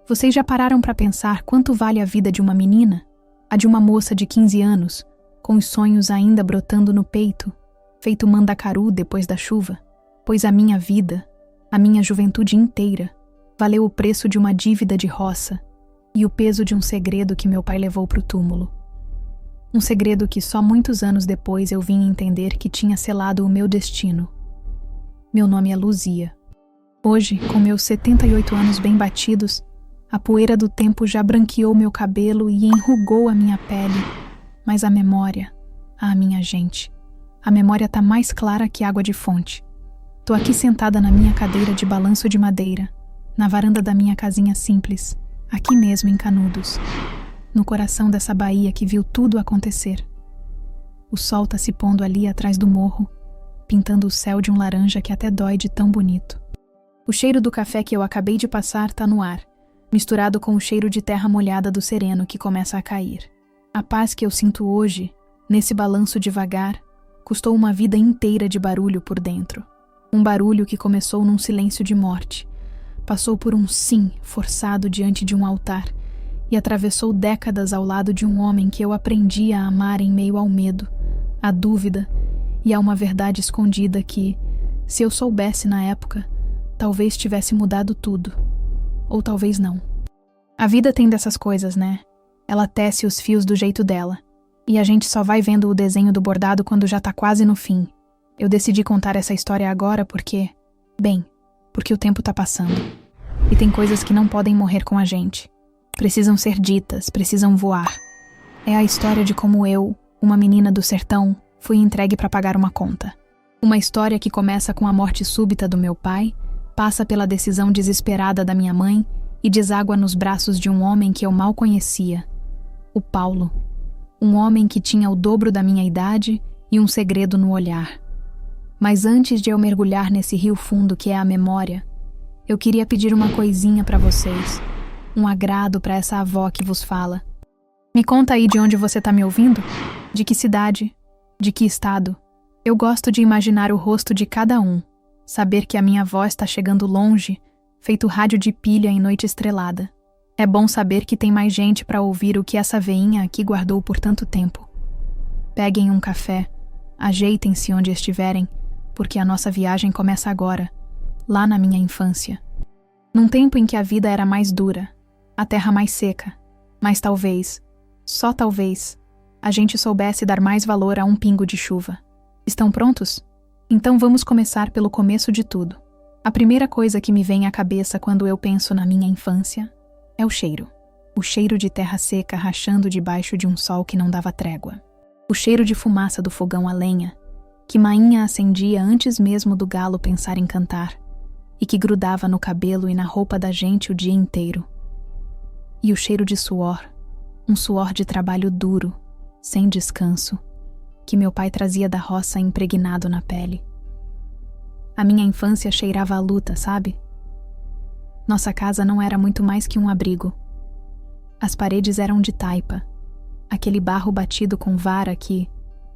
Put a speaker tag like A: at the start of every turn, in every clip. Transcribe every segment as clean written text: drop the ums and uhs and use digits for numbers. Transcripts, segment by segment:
A: Vocês já pararam para pensar quanto vale a vida de uma menina? A de uma moça de 15 anos, com os sonhos ainda brotando no peito, feito mandacaru depois da chuva? Pois a minha vida, a minha juventude inteira, valeu o preço de uma dívida de roça e o peso de um segredo que meu pai levou para o túmulo. Um segredo que só muitos anos depois eu vim entender que tinha selado o meu destino. Meu nome é Luzia. Hoje, com meus 78 anos bem batidos, a poeira do tempo já branqueou meu cabelo e enrugou a minha pele, mas a memória, minha gente, a memória tá mais clara que água de fonte. Tô aqui sentada na minha cadeira de balanço de madeira, na varanda da minha casinha simples, aqui mesmo em Canudos, no coração dessa baía que viu tudo acontecer. O sol tá se pondo ali atrás do morro, pintando o céu de um laranja que até dói de tão bonito. O cheiro do café que eu acabei de passar tá no ar, misturado com o cheiro de terra molhada do sereno que começa a cair. A paz que eu sinto hoje, nesse balanço devagar, custou uma vida inteira de barulho por dentro. Um barulho que começou num silêncio de morte, passou por um sim forçado diante de um altar e atravessou décadas ao lado de um homem que eu aprendi a amar em meio ao medo, à dúvida e a uma verdade escondida que, se eu soubesse na época, talvez tivesse mudado tudo. Ou talvez não. A vida tem dessas coisas, né? Ela tece os fios do jeito dela. E a gente só vai vendo o desenho do bordado quando já tá quase no fim. Eu decidi contar essa história agora porque o tempo tá passando. E tem coisas que não podem morrer com a gente. Precisam ser ditas, precisam voar. É a história de como eu, uma menina do sertão, fui entregue pra pagar uma conta. Uma história que começa com a morte súbita do meu pai, passa pela decisão desesperada da minha mãe e deságua nos braços de um homem que eu mal conhecia, o Paulo. Um homem que tinha o dobro da minha idade e um segredo no olhar. Mas antes de eu mergulhar nesse rio fundo que é a memória, eu queria pedir uma coisinha para vocês, um agrado para essa avó que vos fala. Me conta aí de onde você tá me ouvindo? De que cidade? De que estado? Eu gosto de imaginar o rosto de cada um. Saber que a minha voz está chegando longe, feito rádio de pilha em noite estrelada. É bom saber que tem mais gente para ouvir o que essa veinha aqui guardou por tanto tempo. Peguem um café, ajeitem-se onde estiverem, porque a nossa viagem começa agora, lá na minha infância. Num tempo em que a vida era mais dura, a terra mais seca, mas talvez, só talvez, a gente soubesse dar mais valor a um pingo de chuva. Estão prontos? Então vamos começar pelo começo de tudo. A primeira coisa que me vem à cabeça quando eu penso na minha infância é o cheiro. O cheiro de terra seca rachando debaixo de um sol que não dava trégua. O cheiro de fumaça do fogão a lenha, que mainha acendia antes mesmo do galo pensar em cantar, e que grudava no cabelo e na roupa da gente o dia inteiro. E o cheiro de suor, um suor de trabalho duro, sem descanso, que meu pai trazia da roça impregnado na pele. A minha infância cheirava a luta, sabe? Nossa casa não era muito mais que um abrigo. As paredes eram de taipa, aquele barro batido com vara que,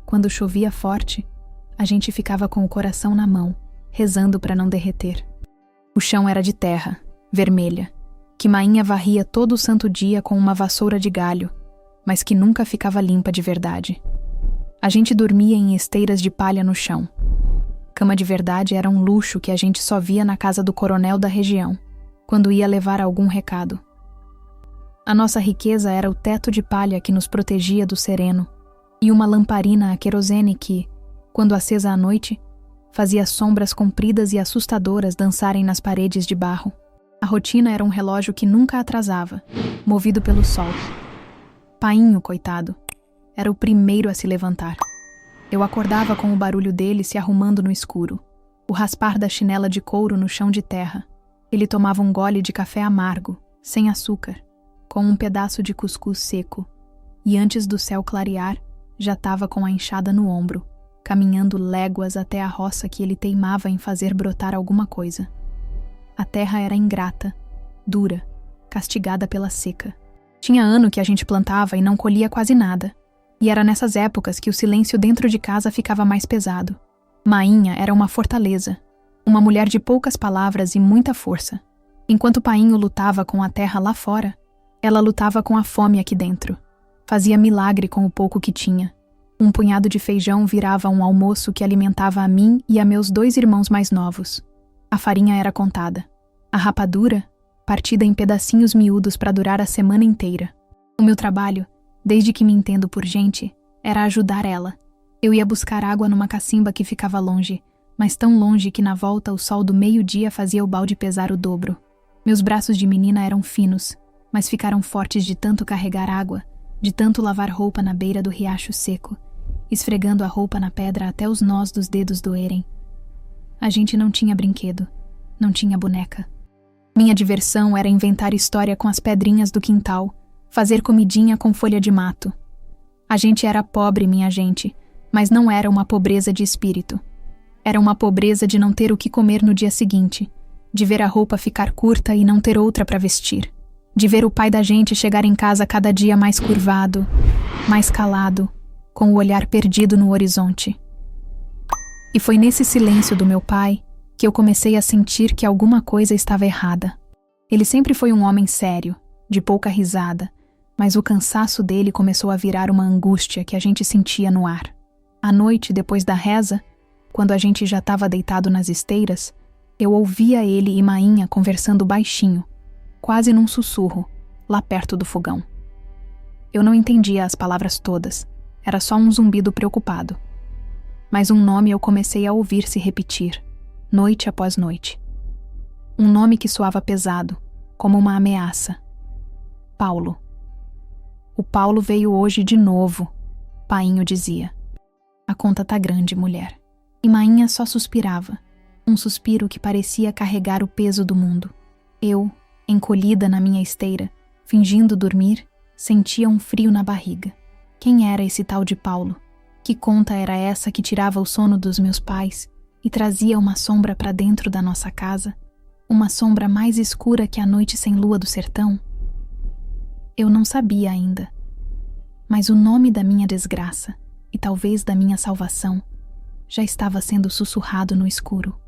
A: quando chovia forte, a gente ficava com o coração na mão, rezando para não derreter. O chão era de terra, vermelha, que mainha varria todo o santo dia com uma vassoura de galho, mas que nunca ficava limpa de verdade. A gente dormia em esteiras de palha no chão. Cama de verdade era um luxo que a gente só via na casa do coronel da região, quando ia levar algum recado. A nossa riqueza era o teto de palha que nos protegia do sereno, e uma lamparina a querosene que, quando acesa à noite, fazia sombras compridas e assustadoras dançarem nas paredes de barro. A rotina era um relógio que nunca atrasava, movido pelo sol. Painho, coitado, era o primeiro a se levantar. Eu acordava com o barulho dele se arrumando no escuro, o raspar da chinela de couro no chão de terra. Ele tomava um gole de café amargo, sem açúcar, com um pedaço de cuscuz seco, e antes do céu clarear, já estava com a enxada no ombro, caminhando léguas até a roça que ele teimava em fazer brotar alguma coisa. A terra era ingrata, dura, castigada pela seca. Tinha ano que a gente plantava e não colhia quase nada. E era nessas épocas que o silêncio dentro de casa ficava mais pesado. Mainha era uma fortaleza, uma mulher de poucas palavras e muita força. Enquanto Painho lutava com a terra lá fora, ela lutava com a fome aqui dentro. Fazia milagre com o pouco que tinha. Um punhado de feijão virava um almoço que alimentava a mim e a meus 2 irmãos mais novos. A farinha era contada. A rapadura, partida em pedacinhos miúdos para durar a semana inteira. O meu trabalho, desde que me entendo por gente, era ajudar ela. Eu ia buscar água numa cacimba que ficava longe, mas tão longe que na volta o sol do meio-dia fazia o balde pesar o dobro. Meus braços de menina eram finos, mas ficaram fortes de tanto carregar água, de tanto lavar roupa na beira do riacho seco, esfregando a roupa na pedra até os nós dos dedos doerem. A gente não tinha brinquedo, não tinha boneca. Minha diversão era inventar história com as pedrinhas do quintal, fazer comidinha com folha de mato. A gente era pobre, minha gente, mas não era uma pobreza de espírito. Era uma pobreza de não ter o que comer no dia seguinte, de ver a roupa ficar curta e não ter outra para vestir, de ver o pai da gente chegar em casa cada dia mais curvado, mais calado, com o olhar perdido no horizonte. E foi nesse silêncio do meu pai que eu comecei a sentir que alguma coisa estava errada. Ele sempre foi um homem sério, de pouca risada, mas o cansaço dele começou a virar uma angústia que a gente sentia no ar. À noite, depois da reza, quando a gente já estava deitado nas esteiras, eu ouvia ele e Mainha conversando baixinho, quase num sussurro, lá perto do fogão. Eu não entendia as palavras todas, era só um zumbido preocupado. Mas um nome eu comecei a ouvir se repetir, noite após noite. Um nome que soava pesado, como uma ameaça. Paulo. O Paulo veio hoje de novo, Painho dizia. A conta tá grande, mulher. E Mainha só suspirava, um suspiro que parecia carregar o peso do mundo. Eu, encolhida na minha esteira, fingindo dormir, sentia um frio na barriga. Quem era esse tal de Paulo? Que conta era essa que tirava o sono dos meus pais e trazia uma sombra para dentro da nossa casa? Uma sombra mais escura que a noite sem lua do sertão? Eu não sabia ainda. Mas o nome da minha desgraça, e talvez da minha salvação, já estava sendo sussurrado no escuro.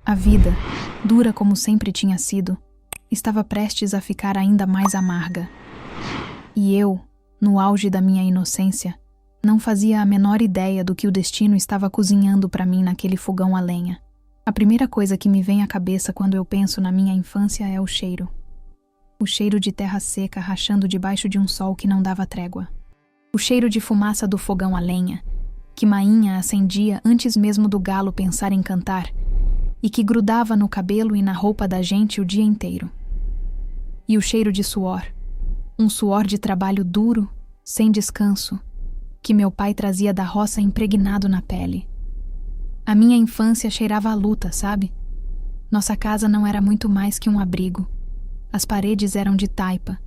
A: A vida, dura como sempre tinha sido, estava prestes a ficar ainda mais amarga. E eu, no auge da minha inocência, não fazia a menor ideia do que o destino estava cozinhando para mim naquele fogão a lenha. A primeira coisa que me vem à cabeça quando eu penso na minha infância é o cheiro. O cheiro de terra seca rachando debaixo de um sol que não dava trégua. O cheiro de fumaça do fogão a lenha, que Mainha acendia antes mesmo do galo pensar em cantar, e que grudava no cabelo e na roupa da gente o dia inteiro. E o cheiro de suor, um suor de trabalho duro, sem descanso, que meu pai trazia da roça impregnado na pele. A minha infância cheirava a luta, sabe? Nossa casa não era muito mais que um abrigo. As paredes eram de taipa,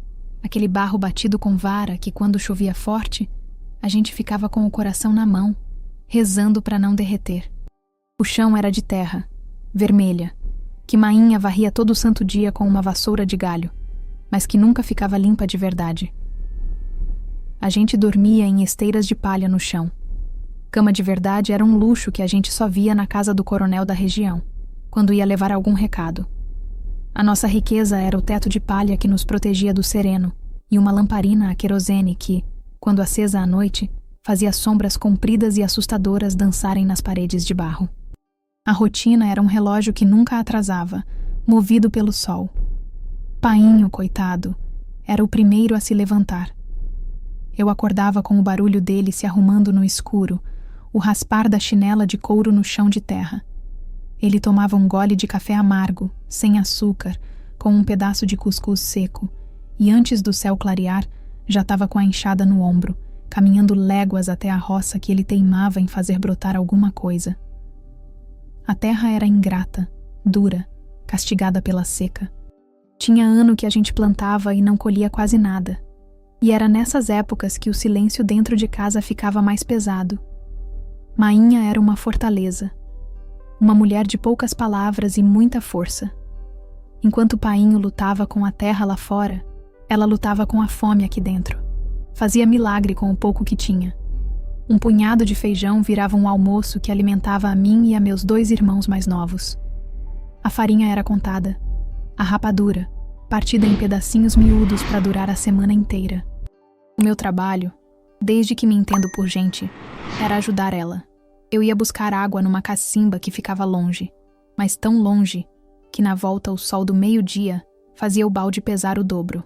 A: aquele barro batido com vara que, quando chovia forte, a gente ficava com o coração na mão, rezando para não derreter. O chão era de terra, vermelha, que Mainha varria todo santo dia com uma vassoura de galho, mas que nunca ficava limpa de verdade. A gente dormia em esteiras de palha no chão. Cama de verdade era um luxo que a gente só via na casa do coronel da região, quando ia levar algum recado. A nossa riqueza era o teto de palha que nos protegia do sereno e uma lamparina a querosene que, quando acesa à noite, fazia sombras compridas e assustadoras dançarem nas paredes de barro. A rotina era um relógio que nunca atrasava, movido pelo sol. Painho, coitado, era o primeiro a se levantar. Eu acordava com o barulho dele se arrumando no escuro, o raspar da chinela de couro no chão de terra. Ele tomava um gole de café amargo, sem açúcar, com um pedaço de cuscuz seco, e antes do céu clarear, já estava com a enxada no ombro, caminhando léguas até a roça que ele teimava em fazer brotar alguma coisa. A terra era ingrata, dura, castigada pela seca. Tinha ano que a gente plantava e não colhia quase nada. E era nessas épocas que o silêncio dentro de casa ficava mais pesado. Mainha era uma fortaleza. Uma mulher de poucas palavras e muita força. Enquanto Painho lutava com a terra lá fora, ela lutava com a fome aqui dentro. Fazia milagre com o pouco que tinha. Um punhado de feijão virava um almoço que alimentava a mim e a meus 2 irmãos mais novos. A farinha era contada. A rapadura, partida em pedacinhos miúdos para durar a semana inteira. O meu trabalho, desde que me entendo por gente, era ajudar ela. Eu ia buscar água numa cacimba que ficava longe, mas tão longe que na volta o sol do meio-dia fazia o balde pesar o dobro.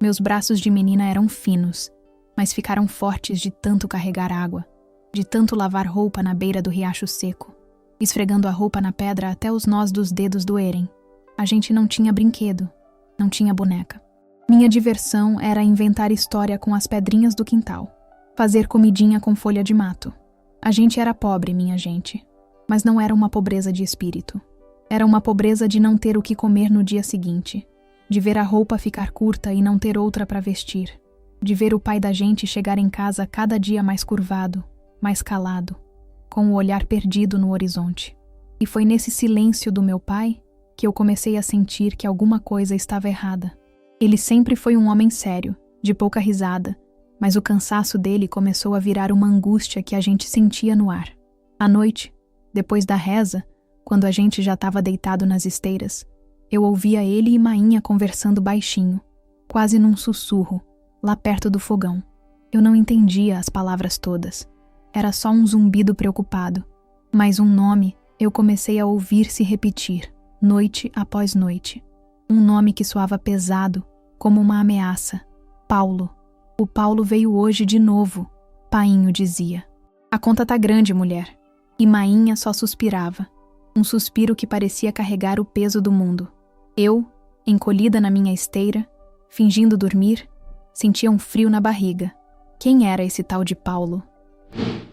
A: Meus braços de menina eram finos, mas ficaram fortes de tanto carregar água, de tanto lavar roupa na beira do riacho seco, esfregando a roupa na pedra até os nós dos dedos doerem. A gente não tinha brinquedo, não tinha boneca. Minha diversão era inventar história com as pedrinhas do quintal, fazer comidinha com folha de mato. A gente era pobre, minha gente, mas não era uma pobreza de espírito. Era uma pobreza de não ter o que comer no dia seguinte, de ver a roupa ficar curta e não ter outra para vestir, de ver o pai da gente chegar em casa cada dia mais curvado, mais calado, com o olhar perdido no horizonte. E foi nesse silêncio do meu pai que eu comecei a sentir que alguma coisa estava errada. Ele sempre foi um homem sério, de pouca risada, mas o cansaço dele começou a virar uma angústia que a gente sentia no ar. À noite, depois da reza, quando a gente já estava deitado nas esteiras, eu ouvia ele e Mainha conversando baixinho, quase num sussurro, lá perto do fogão. Eu não entendia as palavras todas. Era só um zumbido preocupado, mas um nome eu comecei a ouvir se repetir, noite após noite. Um nome que soava pesado, como uma ameaça. Paulo. O Paulo veio hoje de novo, Painho dizia. A conta tá grande, mulher. E Mainha só suspirava. Um suspiro que parecia carregar o peso do mundo. Eu, encolhida na minha esteira, fingindo dormir, sentia um frio na barriga. Quem era esse tal de Paulo?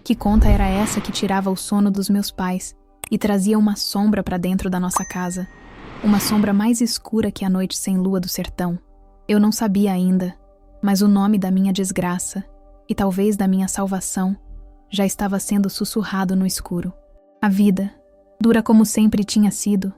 A: Que conta era essa que tirava o sono dos meus pais e trazia uma sombra para dentro da nossa casa? Uma sombra mais escura que a noite sem lua do sertão. Eu não sabia ainda, mas o nome da minha desgraça, e talvez da minha salvação, já estava sendo sussurrado no escuro. A vida, dura como sempre tinha sido,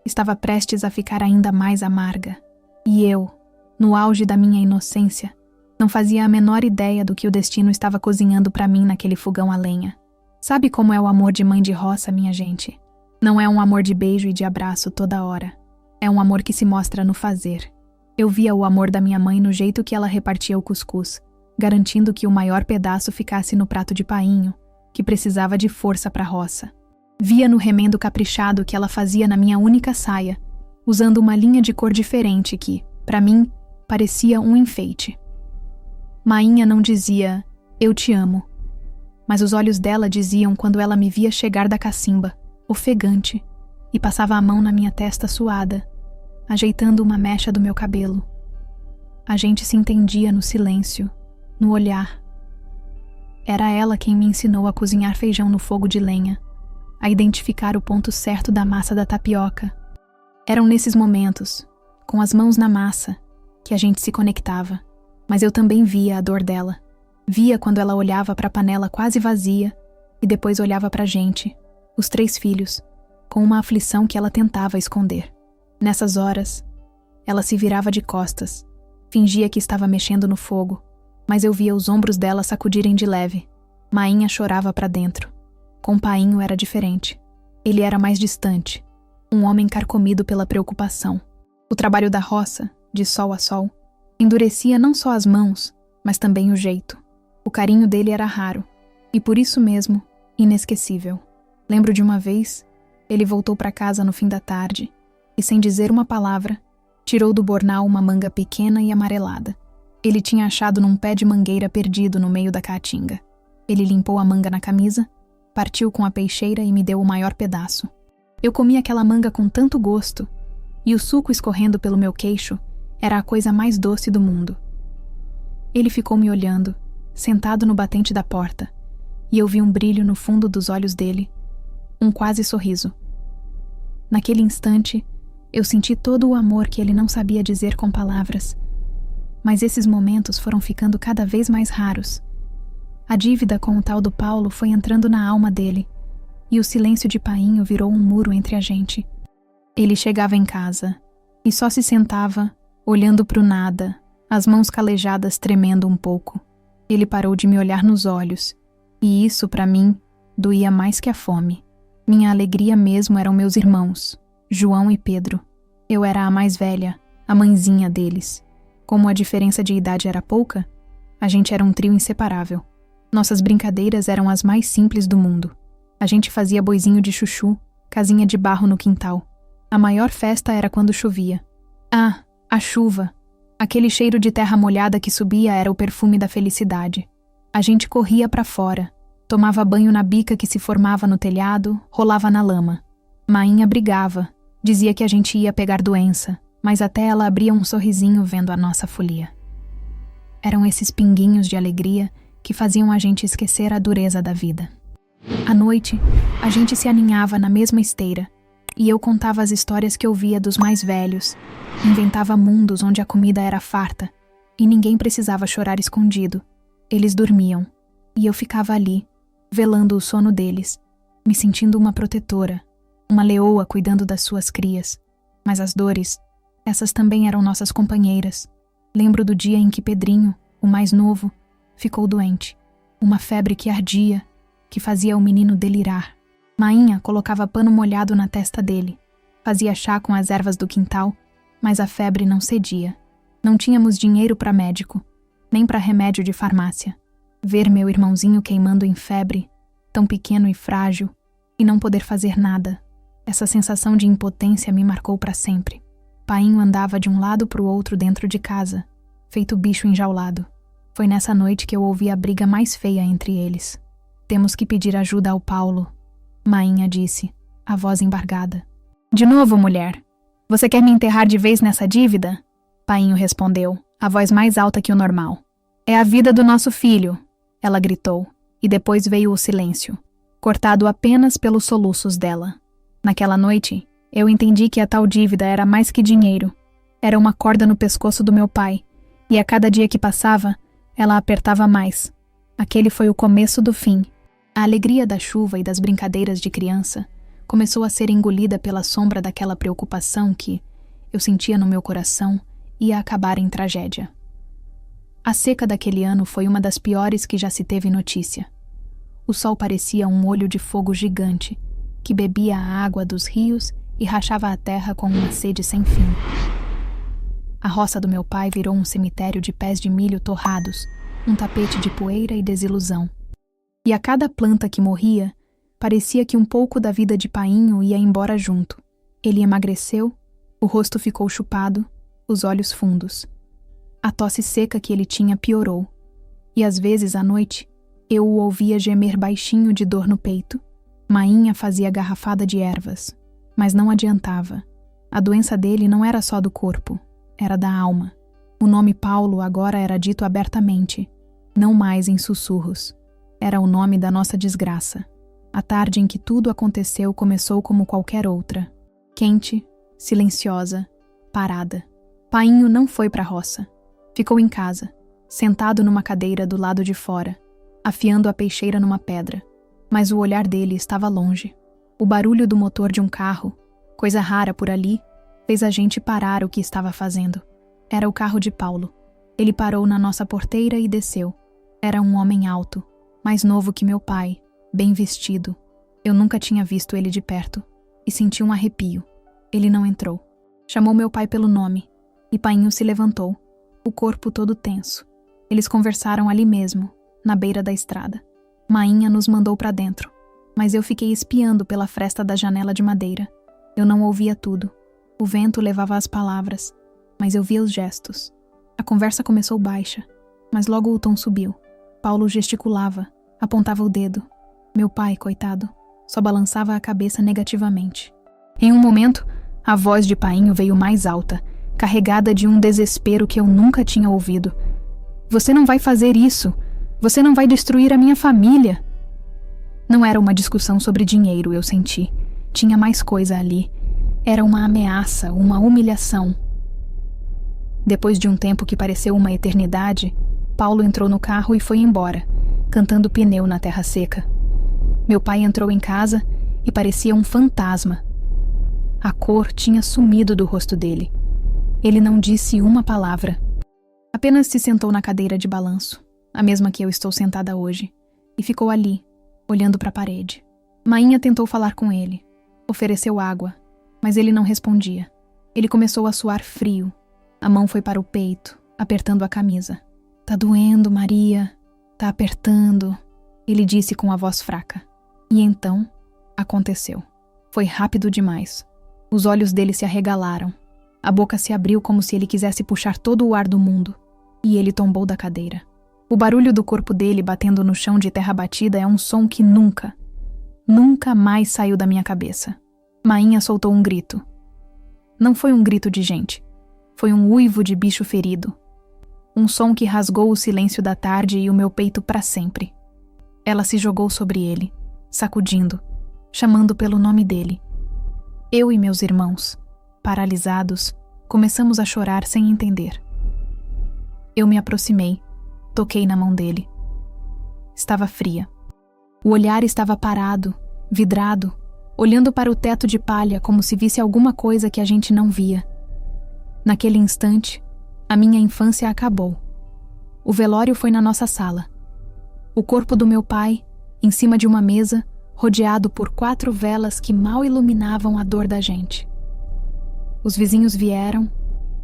A: estava prestes a ficar ainda mais amarga. E eu, no auge da minha inocência, não fazia a menor ideia do que o destino estava cozinhando para mim naquele fogão a lenha. Sabe como é o amor de mãe de roça, minha gente? Não é um amor de beijo e de abraço toda hora. É um amor que se mostra no fazer. Eu via o amor da minha mãe no jeito que ela repartia o cuscuz, garantindo que o maior pedaço ficasse no prato de Painho, que precisava de força para a roça. Via no remendo caprichado que ela fazia na minha única saia, usando uma linha de cor diferente que, para mim, parecia um enfeite. Mainha não dizia, eu te amo, mas os olhos dela diziam quando ela me via chegar da cacimba, ofegante, e passava a mão na minha testa suada, ajeitando uma mecha do meu cabelo. A gente se entendia no silêncio, no olhar. Era ela quem me ensinou a cozinhar feijão no fogo de lenha, a identificar o ponto certo da massa da tapioca. Eram nesses momentos, com as mãos na massa, que a gente se conectava, mas eu também via a dor dela. Via quando ela olhava para a panela quase vazia e depois olhava para a gente, os 3 filhos, com uma aflição que ela tentava esconder. Nessas horas, ela se virava de costas, fingia que estava mexendo no fogo, mas eu via os ombros dela sacudirem de leve. Mainha chorava para dentro. Com Painho era diferente. Ele era mais distante, um homem carcomido pela preocupação. O trabalho da roça, de sol a sol, endurecia não só as mãos, mas também o jeito. O carinho dele era raro, e por isso mesmo, inesquecível. Lembro de uma vez, ele voltou para casa no fim da tarde, e sem dizer uma palavra, tirou do bornal uma manga pequena e amarelada. Ele tinha achado num pé de mangueira perdido no meio da caatinga. Ele limpou a manga na camisa, partiu com a peixeira e me deu o maior pedaço. Eu comi aquela manga com tanto gosto, e o suco escorrendo pelo meu queixo era a coisa mais doce do mundo. Ele ficou me olhando, sentado no batente da porta, e eu vi um brilho no fundo dos olhos dele, um quase sorriso. Naquele instante, eu senti todo o amor que ele não sabia dizer com palavras. Mas esses momentos foram ficando cada vez mais raros. A dívida com o tal do Paulo foi entrando na alma dele, e o silêncio de Painho virou um muro entre a gente. Ele chegava em casa, e só se sentava, olhando pro nada, as mãos calejadas tremendo um pouco. Ele parou de me olhar nos olhos, e isso, para mim, doía mais que a fome. Minha alegria mesmo eram meus irmãos, João e Pedro. Eu era a mais velha, a mãezinha deles. Como a diferença de idade era pouca, a gente era um trio inseparável. Nossas brincadeiras eram as mais simples do mundo. A gente fazia boizinho de chuchu, casinha de barro no quintal. A maior festa era quando chovia. Ah, a chuva! Aquele cheiro de terra molhada que subia era o perfume da felicidade. A gente corria pra fora, tomava banho na bica que se formava no telhado, rolava na lama. Mainha brigava, dizia que a gente ia pegar doença, mas até ela abria um sorrisinho vendo a nossa folia. Eram esses pinguinhos de alegria que faziam a gente esquecer a dureza da vida. À noite, a gente se aninhava na mesma esteira, e eu contava as histórias que ouvia dos mais velhos, inventava mundos onde a comida era farta, e ninguém precisava chorar escondido. Eles dormiam, e eu ficava ali, velando o sono deles, me sentindo uma protetora, uma leoa cuidando das suas crias. Mas as dores, essas também eram nossas companheiras. Lembro do dia em que Pedrinho, o mais novo, ficou doente. Uma febre que ardia, que fazia o menino delirar. Mainha colocava pano molhado na testa dele. Fazia chá com as ervas do quintal, mas a febre não cedia. Não tínhamos dinheiro para médico, nem para remédio de farmácia. Ver meu irmãozinho queimando em febre, tão pequeno e frágil, e não poder fazer nada. Essa sensação de impotência me marcou para sempre. Painho andava de um lado para o outro dentro de casa, feito bicho enjaulado. Foi nessa noite que eu ouvi a briga mais feia entre eles. Temos que pedir ajuda ao Paulo, Mainha disse, a voz embargada. De novo, mulher? Você quer me enterrar de vez nessa dívida? Painho respondeu, a voz mais alta que o normal. É a vida do nosso filho, ela gritou, e depois veio o silêncio, cortado apenas pelos soluços dela. Naquela noite, eu entendi que a tal dívida era mais que dinheiro. Era uma corda no pescoço do meu pai, e a cada dia que passava, ela apertava mais. Aquele foi o começo do fim. A alegria da chuva e das brincadeiras de criança começou a ser engolida pela sombra daquela preocupação que, eu sentia no meu coração, ia acabar em tragédia. A seca daquele ano foi uma das piores que já se teve notícia. O sol parecia um olho de fogo gigante, que bebia a água dos rios e rachava a terra com uma sede sem fim. A roça do meu pai virou um cemitério de pés de milho torrados, um tapete de poeira e desilusão. E a cada planta que morria, parecia que um pouco da vida de Painho ia embora junto. Ele emagreceu, o rosto ficou chupado, os olhos fundos. A tosse seca que ele tinha piorou, e às vezes à noite eu o ouvia gemer baixinho de dor no peito. Mainha fazia garrafada de ervas, mas não adiantava. A doença dele não era só do corpo, era da alma. O nome Paulo agora era dito abertamente, não mais em sussurros. Era o nome da nossa desgraça. A tarde em que tudo aconteceu começou como qualquer outra. Quente, silenciosa, parada. Painho não foi para a roça. Ficou em casa, sentado numa cadeira do lado de fora, afiando a peixeira numa pedra. Mas o olhar dele estava longe. O barulho do motor de um carro, coisa rara por ali, fez a gente parar o que estava fazendo. Era o carro de Paulo. Ele parou na nossa porteira e desceu. Era um homem alto, mais novo que meu pai, bem vestido. Eu nunca tinha visto ele de perto e senti um arrepio. Ele não entrou. Chamou meu pai pelo nome e Painho se levantou, o corpo todo tenso. Eles conversaram ali mesmo, na beira da estrada. Mainha nos mandou para dentro, mas eu fiquei espiando pela fresta da janela de madeira. Eu não ouvia tudo. O vento levava as palavras, mas eu via os gestos. A conversa começou baixa, mas logo o tom subiu. Paulo gesticulava, apontava o dedo. Meu pai, coitado, só balançava a cabeça negativamente. Em um momento, a voz de Painho veio mais alta, carregada de um desespero que eu nunca tinha ouvido. Você não vai fazer isso! Você não vai destruir a minha família! Não era uma discussão sobre dinheiro, eu senti. Tinha mais coisa ali. Era uma ameaça, uma humilhação. Depois de um tempo que pareceu uma eternidade, Paulo entrou no carro e foi embora, cantando pneu na terra seca. Meu pai entrou em casa e parecia um fantasma. A cor tinha sumido do rosto dele. Ele não disse uma palavra. Apenas se sentou na cadeira de balanço, a mesma que eu estou sentada hoje, e ficou ali, olhando para a parede. Mainha tentou falar com ele, ofereceu água, mas ele não respondia. Ele começou a suar frio. A mão foi para o peito, apertando a camisa. Tá doendo, Maria. Tá apertando, ele disse com a voz fraca. E então, aconteceu. Foi rápido demais. Os olhos dele se arregalaram. A boca se abriu como se ele quisesse puxar todo o ar do mundo. E ele tombou da cadeira. O barulho do corpo dele batendo no chão de terra batida é um som que nunca mais saiu da minha cabeça. Mainha soltou um grito. Não foi um grito de gente. Foi um uivo de bicho ferido. Um som que rasgou o silêncio da tarde e o meu peito para sempre. Ela se jogou sobre ele, sacudindo, chamando pelo nome dele. Eu e meus irmãos, paralisados, começamos a chorar sem entender. Eu me aproximei, toquei na mão dele. Estava fria. O olhar estava parado, vidrado, olhando para o teto de palha como se visse alguma coisa que a gente não via. Naquele instante, a minha infância acabou. O velório foi na nossa sala. O corpo do meu pai, em cima de uma mesa, rodeado por 4 velas que mal iluminavam a dor da gente. Os vizinhos vieram,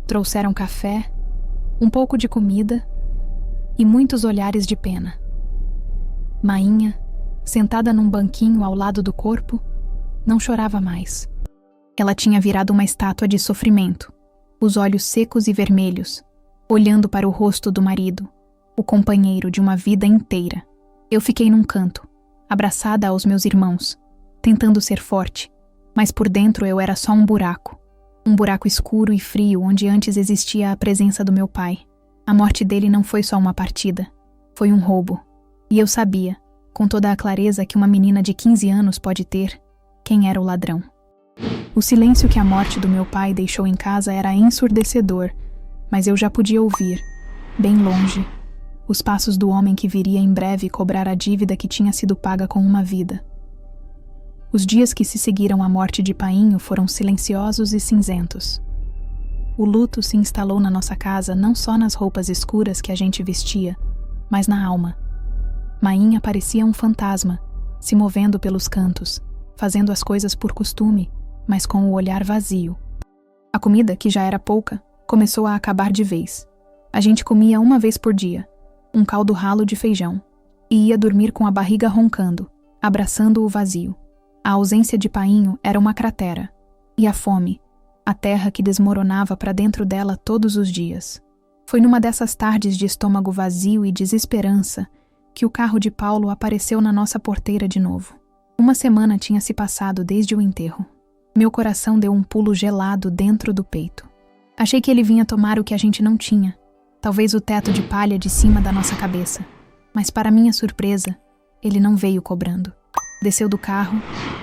A: trouxeram café, um pouco de comida e muitos olhares de pena. Mainha, sentada num banquinho ao lado do corpo, não chorava mais. Ela tinha virado uma estátua de sofrimento, os olhos secos e vermelhos, olhando para o rosto do marido, o companheiro de uma vida inteira. Eu fiquei num canto, abraçada aos meus irmãos, tentando ser forte, mas por dentro eu era só um buraco escuro e frio onde antes existia a presença do meu pai. A morte dele não foi só uma partida, foi um roubo. E eu sabia, com toda a clareza que uma menina de 15 anos pode ter, quem era o ladrão. O silêncio que a morte do meu pai deixou em casa era ensurdecedor, mas eu já podia ouvir, bem longe, os passos do homem que viria em breve cobrar a dívida que tinha sido paga com uma vida. Os dias que se seguiram à morte de Painho foram silenciosos e cinzentos. O luto se instalou na nossa casa não só nas roupas escuras que a gente vestia, mas na alma. Mainha parecia um fantasma, se movendo pelos cantos, fazendo as coisas por costume, mas com o olhar vazio. A comida, que já era pouca, começou a acabar de vez. A gente comia uma vez por dia, um caldo ralo de feijão, e ia dormir com a barriga roncando, abraçando o vazio. A ausência de Painho era uma cratera, e a fome, a terra que desmoronava para dentro dela todos os dias. Foi numa dessas tardes de estômago vazio e desesperança que o carro de Paulo apareceu na nossa porteira de novo. Uma semana tinha se passado desde o enterro. Meu coração deu um pulo gelado dentro do peito. Achei que ele vinha tomar o que a gente não tinha, talvez o teto de palha de cima da nossa cabeça. Mas para minha surpresa, ele não veio cobrando. Desceu do carro,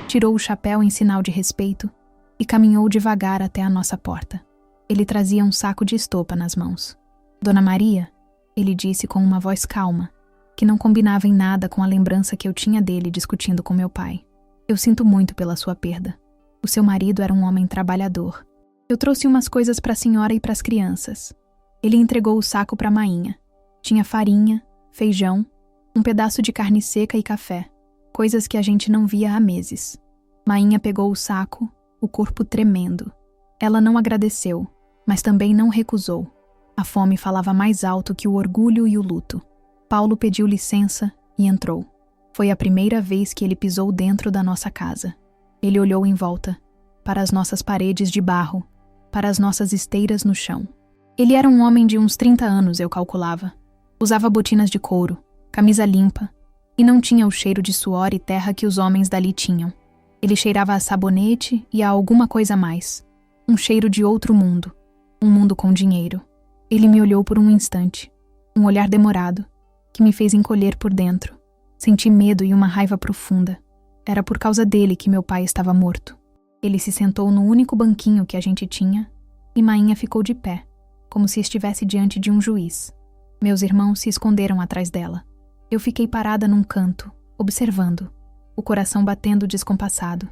A: tirou o chapéu em sinal de respeito e caminhou devagar até a nossa porta. Ele trazia um saco de estopa nas mãos. Dona Maria, ele disse com uma voz calma, que não combinava em nada com a lembrança que eu tinha dele discutindo com meu pai. Eu sinto muito pela sua perda. O seu marido era um homem trabalhador. Eu trouxe umas coisas para a senhora e para as crianças. Ele entregou o saco para Mainha. Tinha farinha, feijão, um pedaço de carne seca e café. Coisas que a gente não via há meses. Mainha pegou o saco, o corpo tremendo. Ela não agradeceu, mas também não recusou. A fome falava mais alto que o orgulho e o luto. Paulo pediu licença e entrou. Foi a primeira vez que ele pisou dentro da nossa casa. Ele olhou em volta, para as nossas paredes de barro, para as nossas esteiras no chão. Ele era um homem de uns 30 anos, eu calculava. Usava botinas de couro, camisa limpa, e não tinha o cheiro de suor e terra que os homens dali tinham. Ele cheirava a sabonete e a alguma coisa mais. Um cheiro de outro mundo. Um mundo com dinheiro. Ele me olhou por um instante. Um olhar demorado, que me fez encolher por dentro. Senti medo e uma raiva profunda. Era por causa dele que meu pai estava morto. Ele se sentou no único banquinho que a gente tinha e Mainha ficou de pé, como se estivesse diante de um juiz. Meus irmãos se esconderam atrás dela. Eu fiquei parada num canto, observando, o coração batendo descompassado.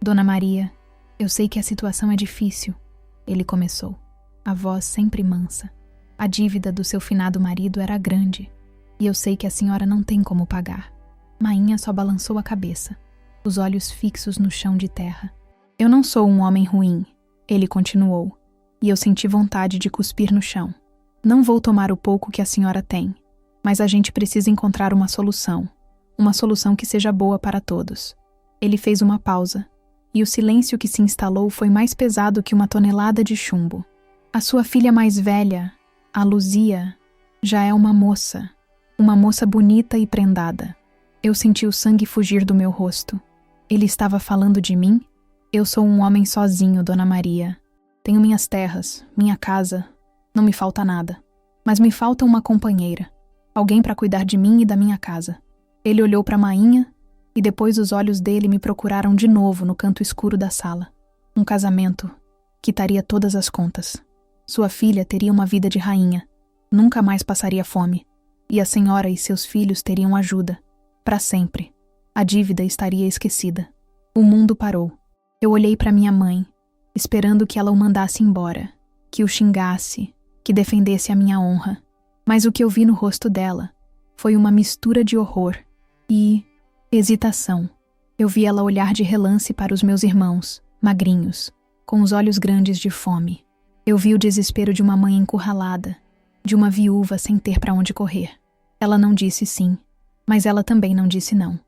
A: Dona Maria, eu sei que a situação é difícil, ele começou, a voz sempre mansa. A dívida do seu finado marido era grande, e eu sei que a senhora não tem como pagar. Mainha só balançou a cabeça, os olhos fixos no chão de terra. Eu não sou um homem ruim, Ele continuou, e eu senti vontade de cuspir no chão. Não vou tomar o pouco que a senhora tem, mas a gente precisa encontrar uma solução que seja boa para todos. Ele fez uma pausa, e o silêncio que se instalou foi mais pesado que uma tonelada de chumbo. A sua filha mais velha, a Luzia, já é uma moça bonita e prendada. Eu senti o sangue fugir do meu rosto. Ele estava falando de mim? Eu sou um homem sozinho, Dona Maria. Tenho minhas terras, minha casa, não me falta nada. Mas me falta uma companheira, alguém para cuidar de mim e da minha casa. Ele olhou para Mainha e depois os olhos dele me procuraram de novo no canto escuro da sala. Um casamento quitaria todas as contas. Sua filha teria uma vida de rainha, nunca mais passaria fome. E a senhora e seus filhos teriam ajuda, para sempre. A dívida estaria esquecida. O mundo parou. Eu olhei para minha mãe, esperando que ela o mandasse embora, que o xingasse, que defendesse a minha honra. Mas o que eu vi no rosto dela foi uma mistura de horror e hesitação. Eu vi ela olhar de relance para os meus irmãos, magrinhos, com os olhos grandes de fome. Eu vi o desespero de uma mãe encurralada, de uma viúva sem ter para onde correr. Ela não disse sim, mas ela também não disse não.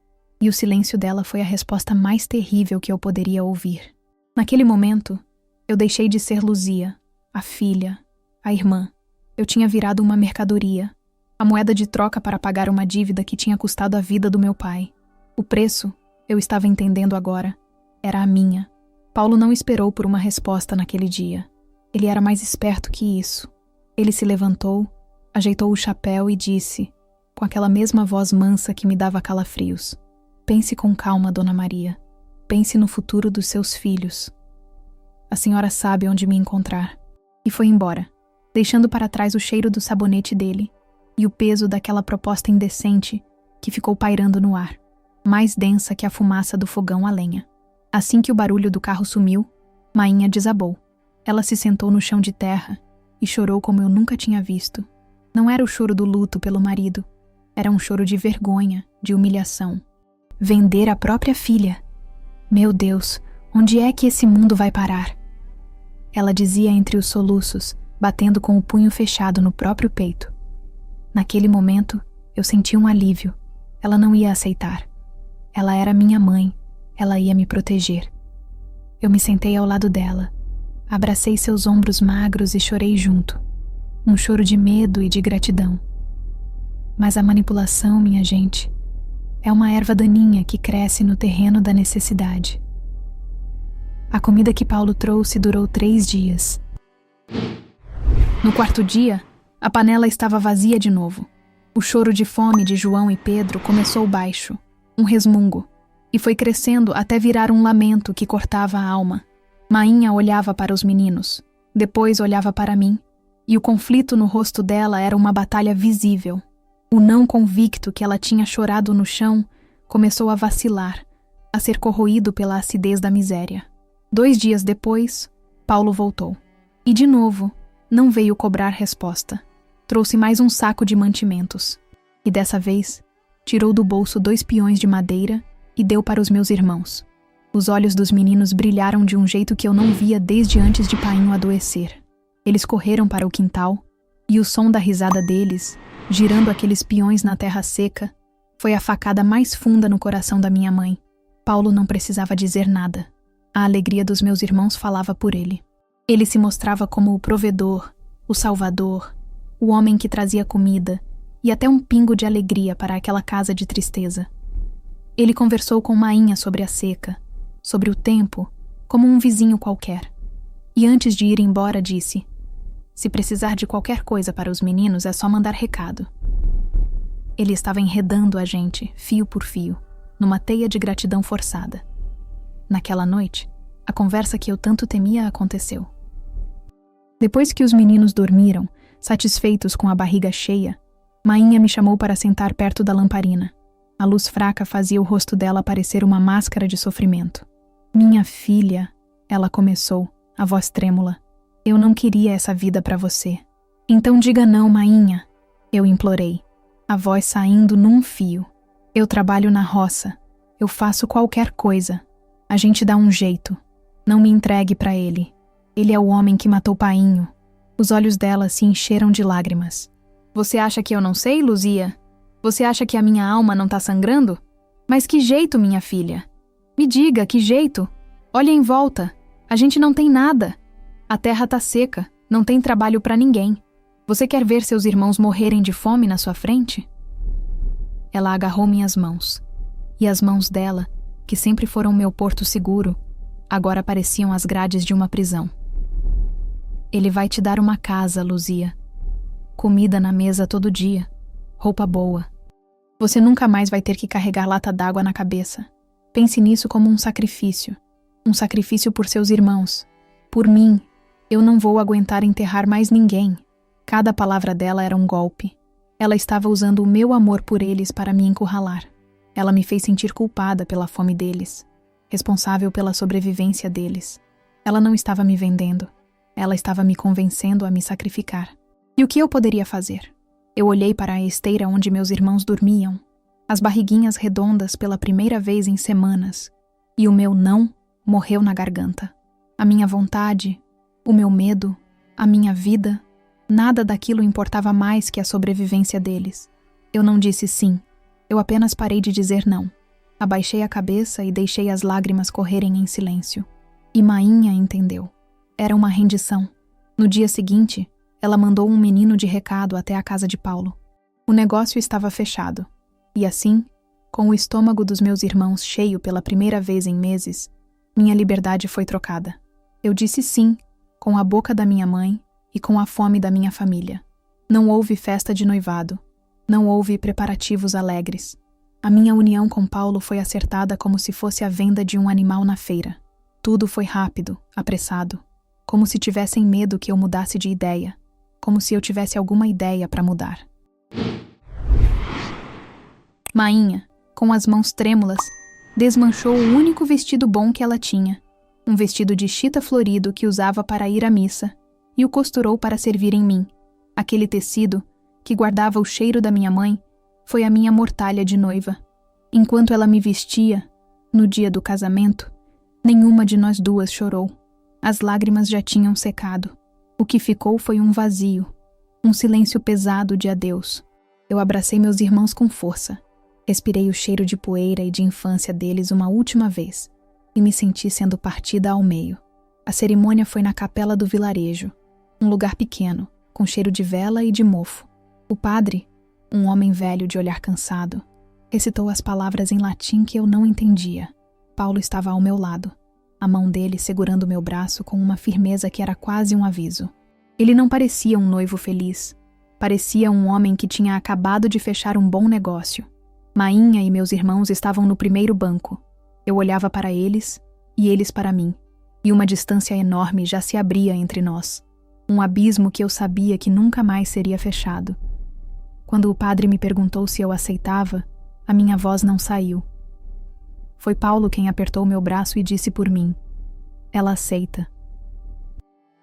A: E o silêncio dela foi a resposta mais terrível que eu poderia ouvir. Naquele momento, eu deixei de ser Luzia, a filha, a irmã. Eu tinha virado uma mercadoria, a moeda de troca para pagar uma dívida que tinha custado a vida do meu pai. O preço, eu estava entendendo agora, era a minha. Paulo não esperou por uma resposta naquele dia. Ele era mais esperto que isso. Ele se levantou, ajeitou o chapéu e disse, com aquela mesma voz mansa que me dava calafrios: pense com calma, Dona Maria. Pense no futuro dos seus filhos. A senhora sabe onde me encontrar. E foi embora, deixando para trás o cheiro do sabonete dele e o peso daquela proposta indecente que ficou pairando no ar, mais densa que a fumaça do fogão a lenha. Assim que o barulho do carro sumiu, Mainha desabou. Ela se sentou no chão de terra e chorou como eu nunca tinha visto. Não era o choro do luto pelo marido, era um choro de vergonha, de humilhação. Vender a própria filha. Meu Deus, onde é que esse mundo vai parar? Ela dizia entre os soluços, batendo com o punho fechado no próprio peito. Naquele momento, eu senti um alívio. Ela não ia aceitar. Ela era minha mãe, ela ia me proteger. Eu me sentei ao lado dela, abracei seus ombros magros e chorei junto. Um choro de medo e de gratidão. Mas a manipulação, minha gente, é uma erva daninha que cresce no terreno da necessidade. A comida que Paulo trouxe durou 3 dias. No 4º dia, a panela estava vazia de novo. O choro de fome de João e Pedro começou baixo, um resmungo, e foi crescendo até virar um lamento que cortava a alma. Mainha olhava para os meninos, depois olhava para mim, e o conflito no rosto dela era uma batalha visível. O não convicto que ela tinha chorado no chão começou a vacilar, a ser corroído pela acidez da miséria. 2 dias depois, Paulo voltou. E de novo, não veio cobrar resposta. Trouxe mais um saco de mantimentos. E dessa vez, tirou do bolso 2 peões de madeira e deu para os meus irmãos. Os olhos dos meninos brilharam de um jeito que eu não via desde antes de Painho adoecer. Eles correram para o quintal, e o som da risada deles, girando aqueles peões na terra seca, foi a facada mais funda no coração da minha mãe. Paulo não precisava dizer nada. A alegria dos meus irmãos falava por ele. Ele se mostrava como o provedor, o salvador, o homem que trazia comida e até um pingo de alegria para aquela casa de tristeza. Ele conversou com Mainha sobre a seca, sobre o tempo, como um vizinho qualquer. E antes de ir embora disse: se precisar de qualquer coisa para os meninos é só mandar recado. Ele estava enredando a gente, fio por fio, numa teia de gratidão forçada. Naquela noite, a conversa que eu tanto temia aconteceu. Depois que os meninos dormiram, satisfeitos com a barriga cheia, Mainha me chamou para sentar perto da lamparina. A luz fraca fazia o rosto dela parecer uma máscara de sofrimento. Minha filha, ela começou, a voz trêmula. Eu não queria essa vida para você. Então diga não, Mainha, eu implorei, a voz saindo num fio. Eu trabalho na roça. Eu faço qualquer coisa. A gente dá um jeito. Não me entregue para ele. Ele é o homem que matou Painho. Os olhos dela se encheram de lágrimas. Você acha que eu não sei, Luzia? Você acha que a minha alma não tá sangrando? Mas que jeito, minha filha? Me diga, que jeito? Olha em volta. A gente não tem nada. A terra tá seca, não tem trabalho pra ninguém. Você quer ver seus irmãos morrerem de fome na sua frente? Ela agarrou minhas mãos. E as mãos dela, que sempre foram meu porto seguro, agora pareciam as grades de uma prisão. Ele vai te dar uma casa, Luzia. Comida na mesa todo dia. Roupa boa. Você nunca mais vai ter que carregar lata d'água na cabeça. Pense nisso como um sacrifício. Um sacrifício por seus irmãos. Por mim, eu não vou aguentar enterrar mais ninguém. Cada palavra dela era um golpe. Ela estava usando o meu amor por eles para me encurralar. Ela me fez sentir culpada pela fome deles, responsável pela sobrevivência deles. Ela não estava me vendendo. Ela estava me convencendo a me sacrificar. E o que eu poderia fazer? Eu olhei para a esteira onde meus irmãos dormiam, as barriguinhas redondas pela primeira vez em semanas, e o meu não morreu na garganta. A minha vontade, o meu medo, a minha vida, nada daquilo importava mais que a sobrevivência deles. Eu não disse sim, eu apenas parei de dizer não. Abaixei a cabeça e deixei as lágrimas correrem em silêncio. E Mainha entendeu. Era uma rendição. No dia seguinte, ela mandou um menino de recado até a casa de Paulo. O negócio estava fechado. E assim, com o estômago dos meus irmãos cheio pela primeira vez em meses, minha liberdade foi trocada. Eu disse sim, com a boca da minha mãe e com a fome da minha família. Não houve festa de noivado. Não houve preparativos alegres. A minha união com Paulo foi acertada como se fosse a venda de um animal na feira. Tudo foi rápido, apressado. Como se tivessem medo que eu mudasse de ideia. Como se eu tivesse alguma ideia para mudar. Mainha, com as mãos trêmulas, desmanchou o único vestido bom que ela tinha. Um vestido de chita florido que usava para ir à missa, e o costurou para servir em mim. Aquele tecido, que guardava o cheiro da minha mãe, foi a minha mortalha de noiva. Enquanto ela me vestia, no dia do casamento, nenhuma de nós duas chorou. As lágrimas já tinham secado. O que ficou foi um vazio, um silêncio pesado de adeus. Eu abracei meus irmãos com força. Respirei o cheiro de poeira e de infância deles uma última vez e me senti sendo partida ao meio. A cerimônia foi na capela do vilarejo, um lugar pequeno, com cheiro de vela e de mofo. O padre, um homem velho de olhar cansado, recitou as palavras em latim que eu não entendia. Paulo estava ao meu lado, a mão dele segurando meu braço com uma firmeza que era quase um aviso. Ele não parecia um noivo feliz. Parecia um homem que tinha acabado de fechar um bom negócio. Mainha e meus irmãos estavam no primeiro banco. Eu olhava para eles e eles para mim, e uma distância enorme já se abria entre nós. Um abismo que eu sabia que nunca mais seria fechado. Quando o padre me perguntou se eu aceitava, a minha voz não saiu. Foi Paulo quem apertou meu braço e disse por mim: "Ela aceita."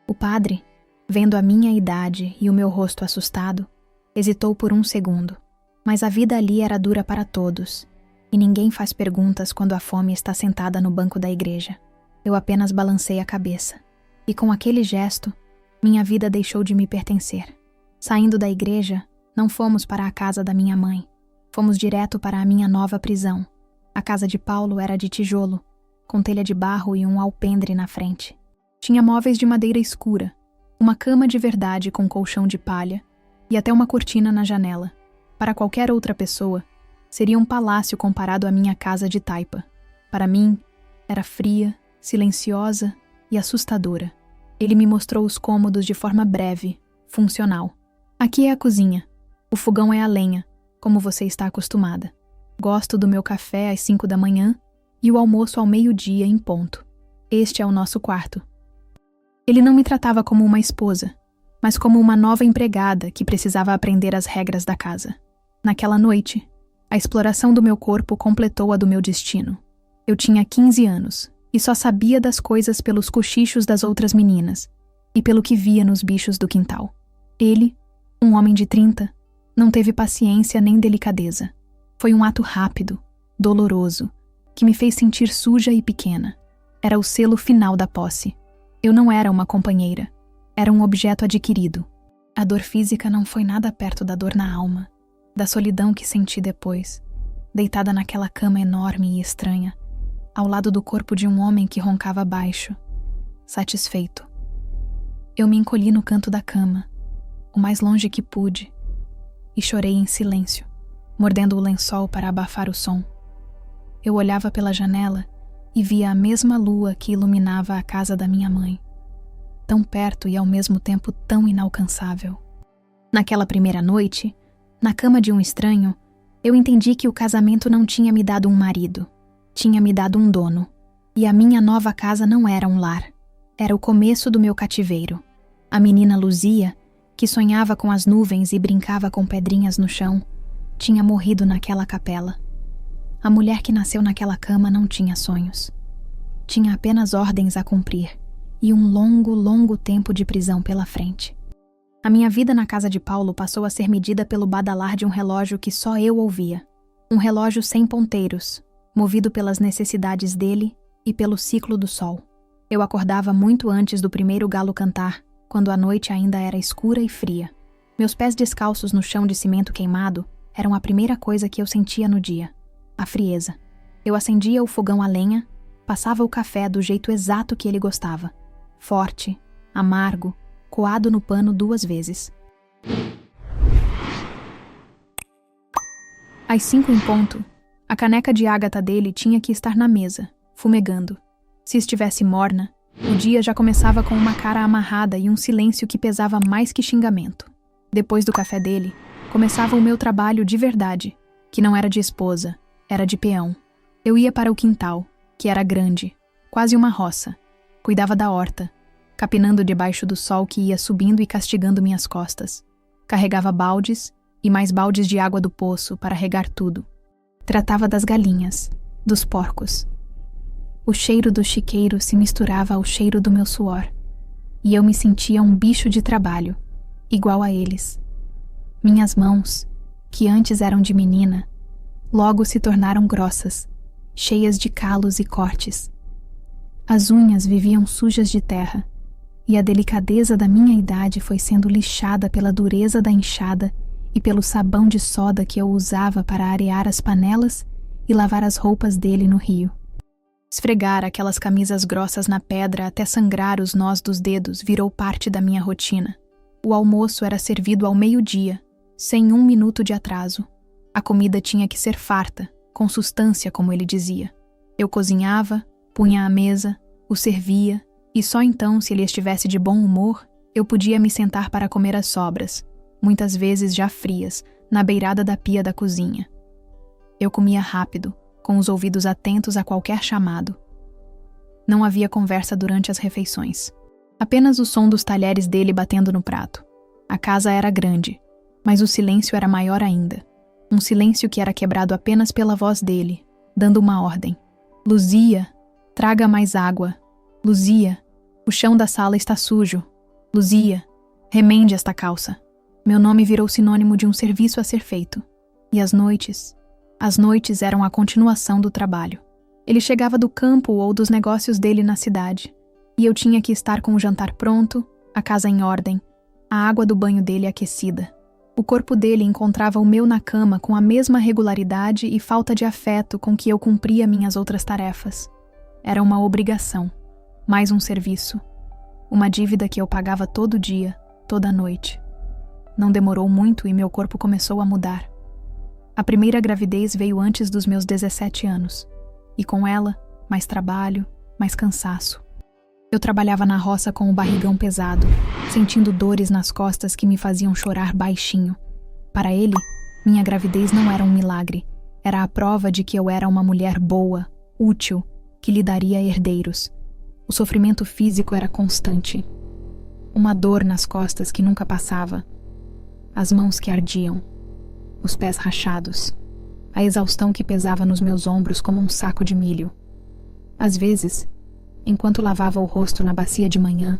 A: O padre, vendo a minha idade e o meu rosto assustado, hesitou por um segundo. Mas a vida ali era dura para todos, e ninguém faz perguntas quando a fome está sentada no banco da igreja. Eu apenas balancei a cabeça, e com aquele gesto, minha vida deixou de me pertencer. Saindo da igreja, não fomos para a casa da minha mãe. Fomos direto para a minha nova prisão. A casa de Paulo era de tijolo, com telha de barro e um alpendre na frente. Tinha móveis de madeira escura, uma cama de verdade com colchão de palha e até uma cortina na janela. Para qualquer outra pessoa, seria um palácio comparado à minha casa de taipa. Para mim, era fria, silenciosa e assustadora. Ele me mostrou os cômodos de forma breve, funcional. Aqui é a cozinha. O fogão é a lenha, como você está acostumada. Gosto do meu café às 5 da manhã e o almoço ao meio-dia em ponto. Este é o nosso quarto. Ele não me tratava como uma esposa, mas como uma nova empregada que precisava aprender as regras da casa. Naquela noite, a exploração do meu corpo completou a do meu destino. Eu tinha 15 anos e só sabia das coisas pelos cochichos das outras meninas e pelo que via nos bichos do quintal. Ele, um homem de 30, não teve paciência nem delicadeza. Foi um ato rápido, doloroso, que me fez sentir suja e pequena. Era o selo final da posse. Eu não era uma companheira. Era um objeto adquirido. A dor física não foi nada perto da dor na alma, da solidão que senti depois, deitada naquela cama enorme e estranha, ao lado do corpo de um homem que roncava baixo, satisfeito. Eu me encolhi no canto da cama, o mais longe que pude, e chorei em silêncio, mordendo o lençol para abafar o som. Eu olhava pela janela e via a mesma lua que iluminava a casa da minha mãe, tão perto e ao mesmo tempo tão inalcançável. Naquela primeira noite, na cama de um estranho, eu entendi que o casamento não tinha me dado um marido, tinha me dado um dono, e a minha nova casa não era um lar, era o começo do meu cativeiro. A menina Luzia, que sonhava com as nuvens e brincava com pedrinhas no chão, tinha morrido naquela capela. A mulher que nasceu naquela cama não tinha sonhos. Tinha apenas ordens a cumprir e um longo, longo tempo de prisão pela frente. A minha vida na casa de Paulo passou a ser medida pelo badalar de um relógio que só eu ouvia. Um relógio sem ponteiros, movido pelas necessidades dele e pelo ciclo do sol. Eu acordava muito antes do primeiro galo cantar, quando a noite ainda era escura e fria. Meus pés descalços no chão de cimento queimado eram a primeira coisa que eu sentia no dia. A frieza. Eu acendia o fogão a lenha, passava o café do jeito exato que ele gostava. Forte, amargo, coado no pano 2 vezes. Às 5 em ponto, a caneca de ágata dele tinha que estar na mesa, fumegando. Se estivesse morna, o dia já começava com uma cara amarrada e um silêncio que pesava mais que xingamento. Depois do café dele, começava o meu trabalho de verdade, que não era de esposa, era de peão. Eu ia para o quintal, que era grande, quase uma roça. Cuidava da horta, capinando debaixo do sol que ia subindo e castigando minhas costas. Carregava baldes e mais baldes de água do poço para regar tudo. Tratava das galinhas, dos porcos. O cheiro do chiqueiro se misturava ao cheiro do meu suor, e eu me sentia um bicho de trabalho, igual a eles. Minhas mãos, que antes eram de menina, logo se tornaram grossas, cheias de calos e cortes. As unhas viviam sujas de terra, e a delicadeza da minha idade foi sendo lixada pela dureza da enxada e pelo sabão de soda que eu usava para arear as panelas e lavar as roupas dele no rio. Esfregar aquelas camisas grossas na pedra até sangrar os nós dos dedos virou parte da minha rotina. O almoço era servido ao meio-dia, sem 1 minuto de atraso. A comida tinha que ser farta, com sustância, como ele dizia. Eu cozinhava, punha à mesa, o servia, e só então, se ele estivesse de bom humor, eu podia me sentar para comer as sobras, muitas vezes já frias, na beirada da pia da cozinha. Eu comia rápido, com os ouvidos atentos a qualquer chamado. Não havia conversa durante as refeições. Apenas o som dos talheres dele batendo no prato. A casa era grande, mas o silêncio era maior ainda. Um silêncio que era quebrado apenas pela voz dele, dando uma ordem. Luzia, traga mais água. Luzia, o chão da sala está sujo. Luzia, remende esta calça. Meu nome virou sinônimo de um serviço a ser feito. E as noites eram a continuação do trabalho. Ele chegava do campo ou dos negócios dele na cidade, e eu tinha que estar com o jantar pronto, a casa em ordem, a água do banho dele aquecida. O corpo dele encontrava o meu na cama com a mesma regularidade e falta de afeto com que eu cumpria minhas outras tarefas. Era uma obrigação, mais um serviço, uma dívida que eu pagava todo dia, toda noite. Não demorou muito e meu corpo começou a mudar. A primeira gravidez veio antes dos meus 17 anos, e com ela, mais trabalho, mais cansaço. Eu trabalhava na roça com o barrigão pesado, sentindo dores nas costas que me faziam chorar baixinho. Para ele, minha gravidez não era um milagre, era a prova de que eu era uma mulher boa, útil, que lhe daria herdeiros. O sofrimento físico era constante. Uma dor nas costas que nunca passava. As mãos que ardiam. Os pés rachados. A exaustão que pesava nos meus ombros como um saco de milho. Às vezes, enquanto lavava o rosto na bacia de manhã,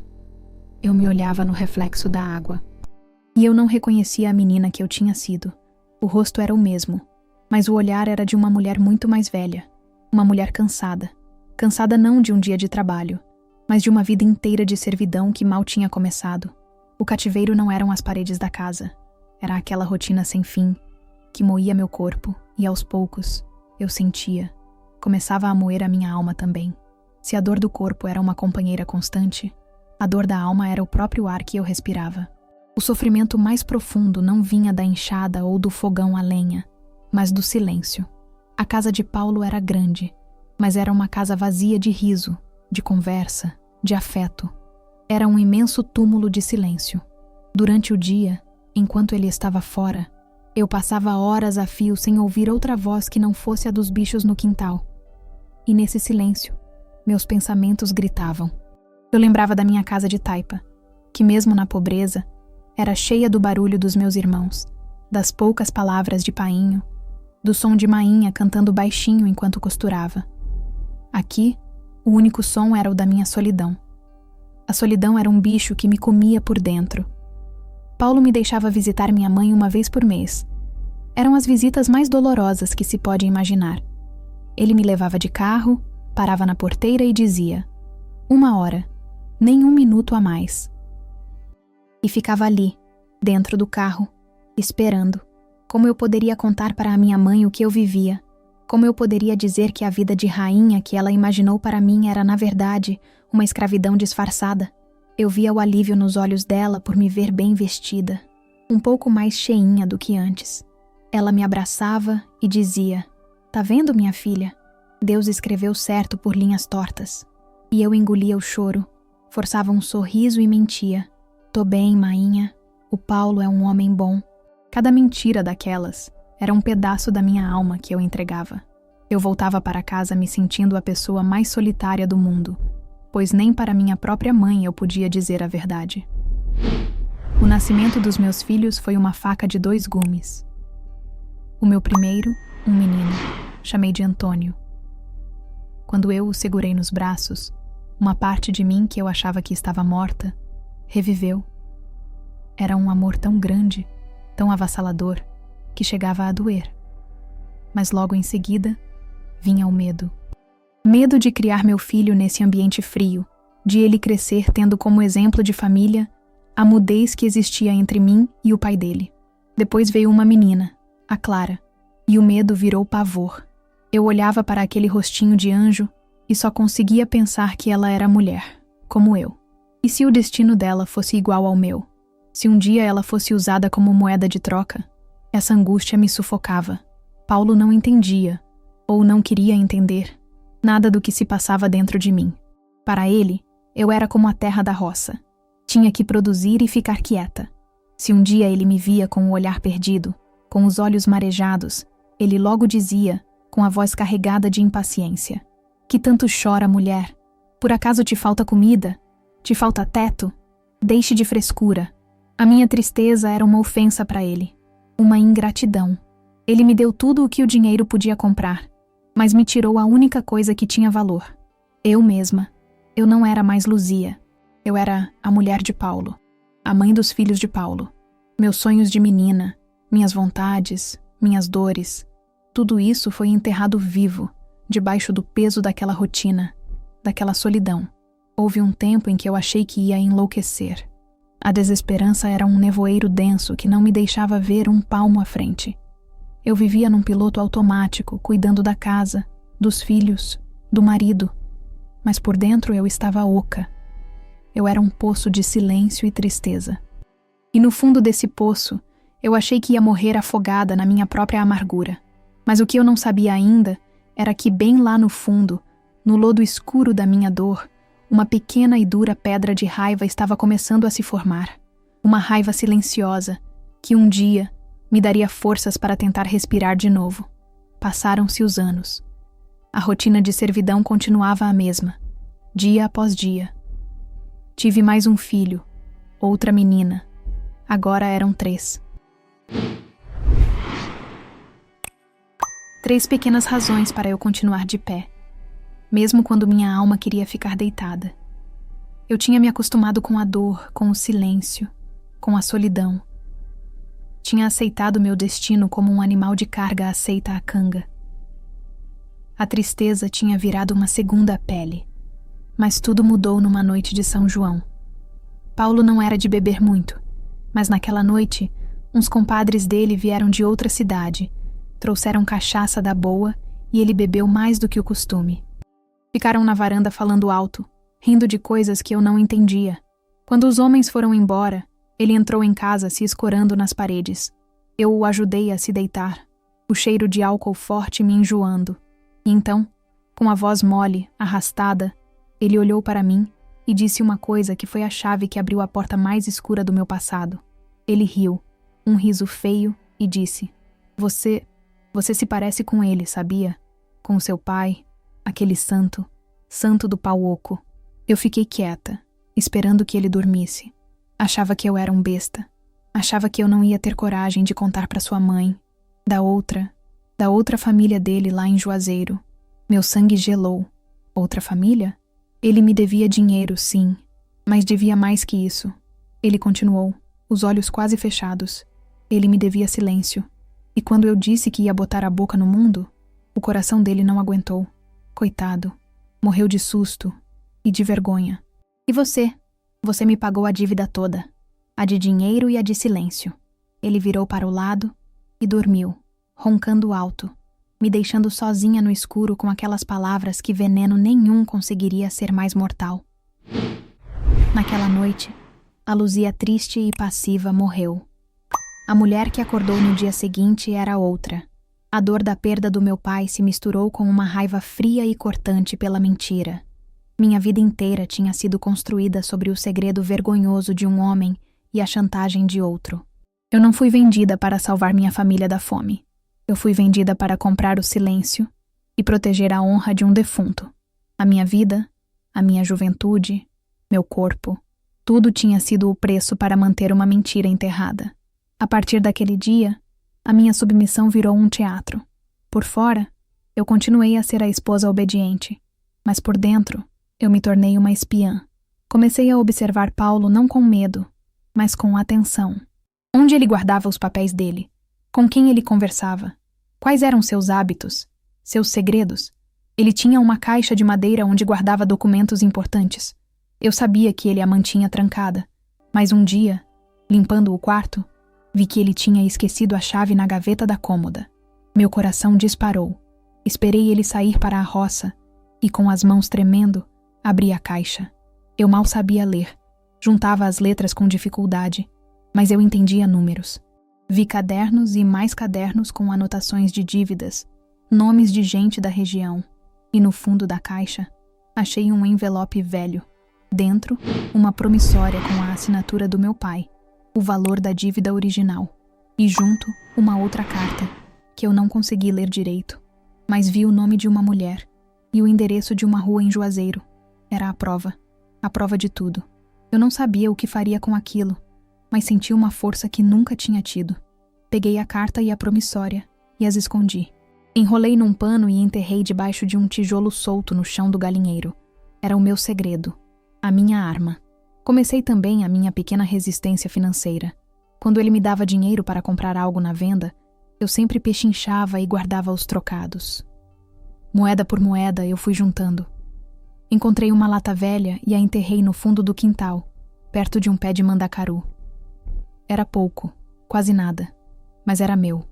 A: eu me olhava no reflexo da água. E eu não reconhecia a menina que eu tinha sido. O rosto era o mesmo, mas o olhar era de uma mulher muito mais velha. Uma mulher cansada. Cansada não de um dia de trabalho, mas de uma vida inteira de servidão que mal tinha começado. O cativeiro não eram as paredes da casa, era aquela rotina sem fim, que moía meu corpo, e aos poucos, eu sentia, começava a moer a minha alma também. Se a dor do corpo era uma companheira constante, a dor da alma era o próprio ar que eu respirava. O sofrimento mais profundo não vinha da enxada ou do fogão a lenha, mas do silêncio. A casa de Paulo era grande, mas era uma casa vazia de riso, de conversa, de afeto. Era um imenso túmulo de silêncio. Durante o dia, enquanto ele estava fora, eu passava horas a fio sem ouvir outra voz que não fosse a dos bichos no quintal. E nesse silêncio, meus pensamentos gritavam. Eu lembrava da minha casa de taipa, que mesmo na pobreza, era cheia do barulho dos meus irmãos, das poucas palavras de painho, do som de mainha cantando baixinho enquanto costurava. Aqui, o único som era o da minha solidão. A solidão era um bicho que me comia por dentro. Paulo me deixava visitar minha mãe uma vez por mês. Eram as visitas mais dolorosas que se pode imaginar. Ele me levava de carro, parava na porteira e dizia: 1 hora, nem 1 minuto a mais. E ficava ali, dentro do carro, esperando. Como eu poderia contar para a minha mãe o que eu vivia? Como eu poderia dizer que a vida de rainha que ela imaginou para mim era, na verdade, uma escravidão disfarçada? Eu via o alívio nos olhos dela por me ver bem vestida, um pouco mais cheinha do que antes. Ela me abraçava e dizia: "Tá vendo, minha filha? Deus escreveu certo por linhas tortas." E eu engolia o choro, forçava um sorriso e mentia. "Tô bem, mainha. O Paulo é um homem bom." Cada mentira daquelas era um pedaço da minha alma que eu entregava. Eu voltava para casa me sentindo a pessoa mais solitária do mundo, pois nem para minha própria mãe eu podia dizer a verdade. O nascimento dos meus filhos foi uma faca de 2 gumes. O meu primeiro, um menino, chamei de Antônio. Quando eu o segurei nos braços, uma parte de mim que eu achava que estava morta, reviveu. Era um amor tão grande, tão avassalador, que chegava a doer. Mas logo em seguida, vinha o medo. Medo de criar meu filho nesse ambiente frio, de ele crescer tendo como exemplo de família a mudez que existia entre mim e o pai dele. Depois veio uma menina, a Clara, e o medo virou pavor. Eu olhava para aquele rostinho de anjo e só conseguia pensar que ela era mulher, como eu. E se o destino dela fosse igual ao meu? Se um dia ela fosse usada como moeda de troca? Essa angústia me sufocava. Paulo não entendia, ou não queria entender, nada do que se passava dentro de mim. Para ele, eu era como a terra da roça. Tinha que produzir e ficar quieta. Se um dia ele me via com o olhar perdido, com os olhos marejados, ele logo dizia, com a voz carregada de impaciência: "Que tanto chora, mulher? Por acaso te falta comida? Te falta teto? Deixe de frescura." A minha tristeza era uma ofensa para ele, uma ingratidão. Ele me deu tudo o que o dinheiro podia comprar, mas me tirou a única coisa que tinha valor. Eu mesma. Eu não era mais Luzia. Eu era a mulher de Paulo, a mãe dos filhos de Paulo. Meus sonhos de menina, minhas vontades, minhas dores, tudo isso foi enterrado vivo, debaixo do peso daquela rotina, daquela solidão. Houve um tempo em que eu achei que ia enlouquecer. A desesperança era um nevoeiro denso que não me deixava ver um palmo à frente. Eu vivia num piloto automático, cuidando da casa, dos filhos, do marido. Mas por dentro eu estava oca. Eu era um poço de silêncio e tristeza. E no fundo desse poço, eu achei que ia morrer afogada na minha própria amargura. Mas o que eu não sabia ainda era que bem lá no fundo, no lodo escuro da minha dor, uma pequena e dura pedra de raiva estava começando a se formar. Uma raiva silenciosa, que um dia me daria forças para tentar respirar de novo. Passaram-se os anos. A rotina de servidão continuava a mesma, dia após dia. Tive mais um filho, outra menina. Agora eram 3. 3 pequenas razões para eu continuar de pé, mesmo quando minha alma queria ficar deitada. Eu tinha me acostumado com a dor, com o silêncio, com a solidão. Tinha aceitado meu destino como um animal de carga aceita a canga. A tristeza tinha virado uma segunda pele. Mas tudo mudou numa noite de São João. Paulo não era de beber muito, mas naquela noite, uns compadres dele vieram de outra cidade, trouxeram cachaça da boa e ele bebeu mais do que o costume. Ficaram na varanda falando alto, rindo de coisas que eu não entendia. Quando os homens foram embora, ele entrou em casa se escorando nas paredes. Eu o ajudei a se deitar, o cheiro de álcool forte me enjoando. E então, com a voz mole, arrastada, ele olhou para mim e disse uma coisa que foi a chave que abriu a porta mais escura do meu passado. Ele riu, um riso feio, e disse: Você se parece com ele, sabia? Com o seu pai, aquele santo do pau oco. Eu fiquei quieta, esperando que ele dormisse. Achava que eu era um besta. Achava que eu não ia ter coragem de contar para sua mãe, da outra família dele lá em Juazeiro. Meu sangue gelou. Outra família? Ele me devia dinheiro, sim, mas devia mais que isso. Ele continuou, os olhos quase fechados. Ele me devia silêncio. E quando eu disse que ia botar a boca no mundo, o coração dele não aguentou. Coitado. Morreu de susto e de vergonha. E você? Você me pagou a dívida toda. A de dinheiro e a de silêncio. Ele virou para o lado e dormiu, roncando alto, me deixando sozinha no escuro com aquelas palavras que veneno nenhum conseguiria ser mais mortal. Naquela noite, a Luzia triste e passiva morreu. A mulher que acordou no dia seguinte era outra. A dor da perda do meu pai se misturou com uma raiva fria e cortante pela mentira. Minha vida inteira tinha sido construída sobre o segredo vergonhoso de um homem e a chantagem de outro. Eu não fui vendida para salvar minha família da fome. Eu fui vendida para comprar o silêncio e proteger a honra de um defunto. A minha vida, a minha juventude, meu corpo, tudo tinha sido o preço para manter uma mentira enterrada. A partir daquele dia, a minha submissão virou um teatro. Por fora, eu continuei a ser a esposa obediente, mas por dentro, eu me tornei uma espiã. Comecei a observar Paulo não com medo, mas com atenção. Onde ele guardava os papéis dele? Com quem ele conversava? Quais eram seus hábitos? Seus segredos? Ele tinha uma caixa de madeira onde guardava documentos importantes. Eu sabia que ele a mantinha trancada, mas um dia, limpando o quarto, vi que ele tinha esquecido a chave na gaveta da cômoda. Meu coração disparou. Esperei ele sair para a roça e, com as mãos tremendo, abri a caixa. Eu mal sabia ler. Juntava as letras com dificuldade, mas eu entendia números. Vi cadernos e mais cadernos com anotações de dívidas, nomes de gente da região, e no fundo da caixa achei um envelope velho. Dentro, uma promissória com a assinatura do meu pai, o valor da dívida original, e junto, uma outra carta, que eu não consegui ler direito, mas vi o nome de uma mulher e o endereço de uma rua em Juazeiro. Era a prova de tudo. Eu não sabia o que faria com aquilo, mas senti uma força que nunca tinha tido. Peguei a carta e a promissória e as escondi. Enrolei num pano e enterrei debaixo de um tijolo solto no chão do galinheiro. Era o meu segredo, a minha arma. Comecei também a minha pequena resistência financeira. Quando ele me dava dinheiro para comprar algo na venda, eu sempre pechinchava e guardava os trocados. Moeda por moeda eu fui juntando. Encontrei uma lata velha e a enterrei no fundo do quintal, perto de um pé de mandacaru. Era pouco, quase nada, mas era meu.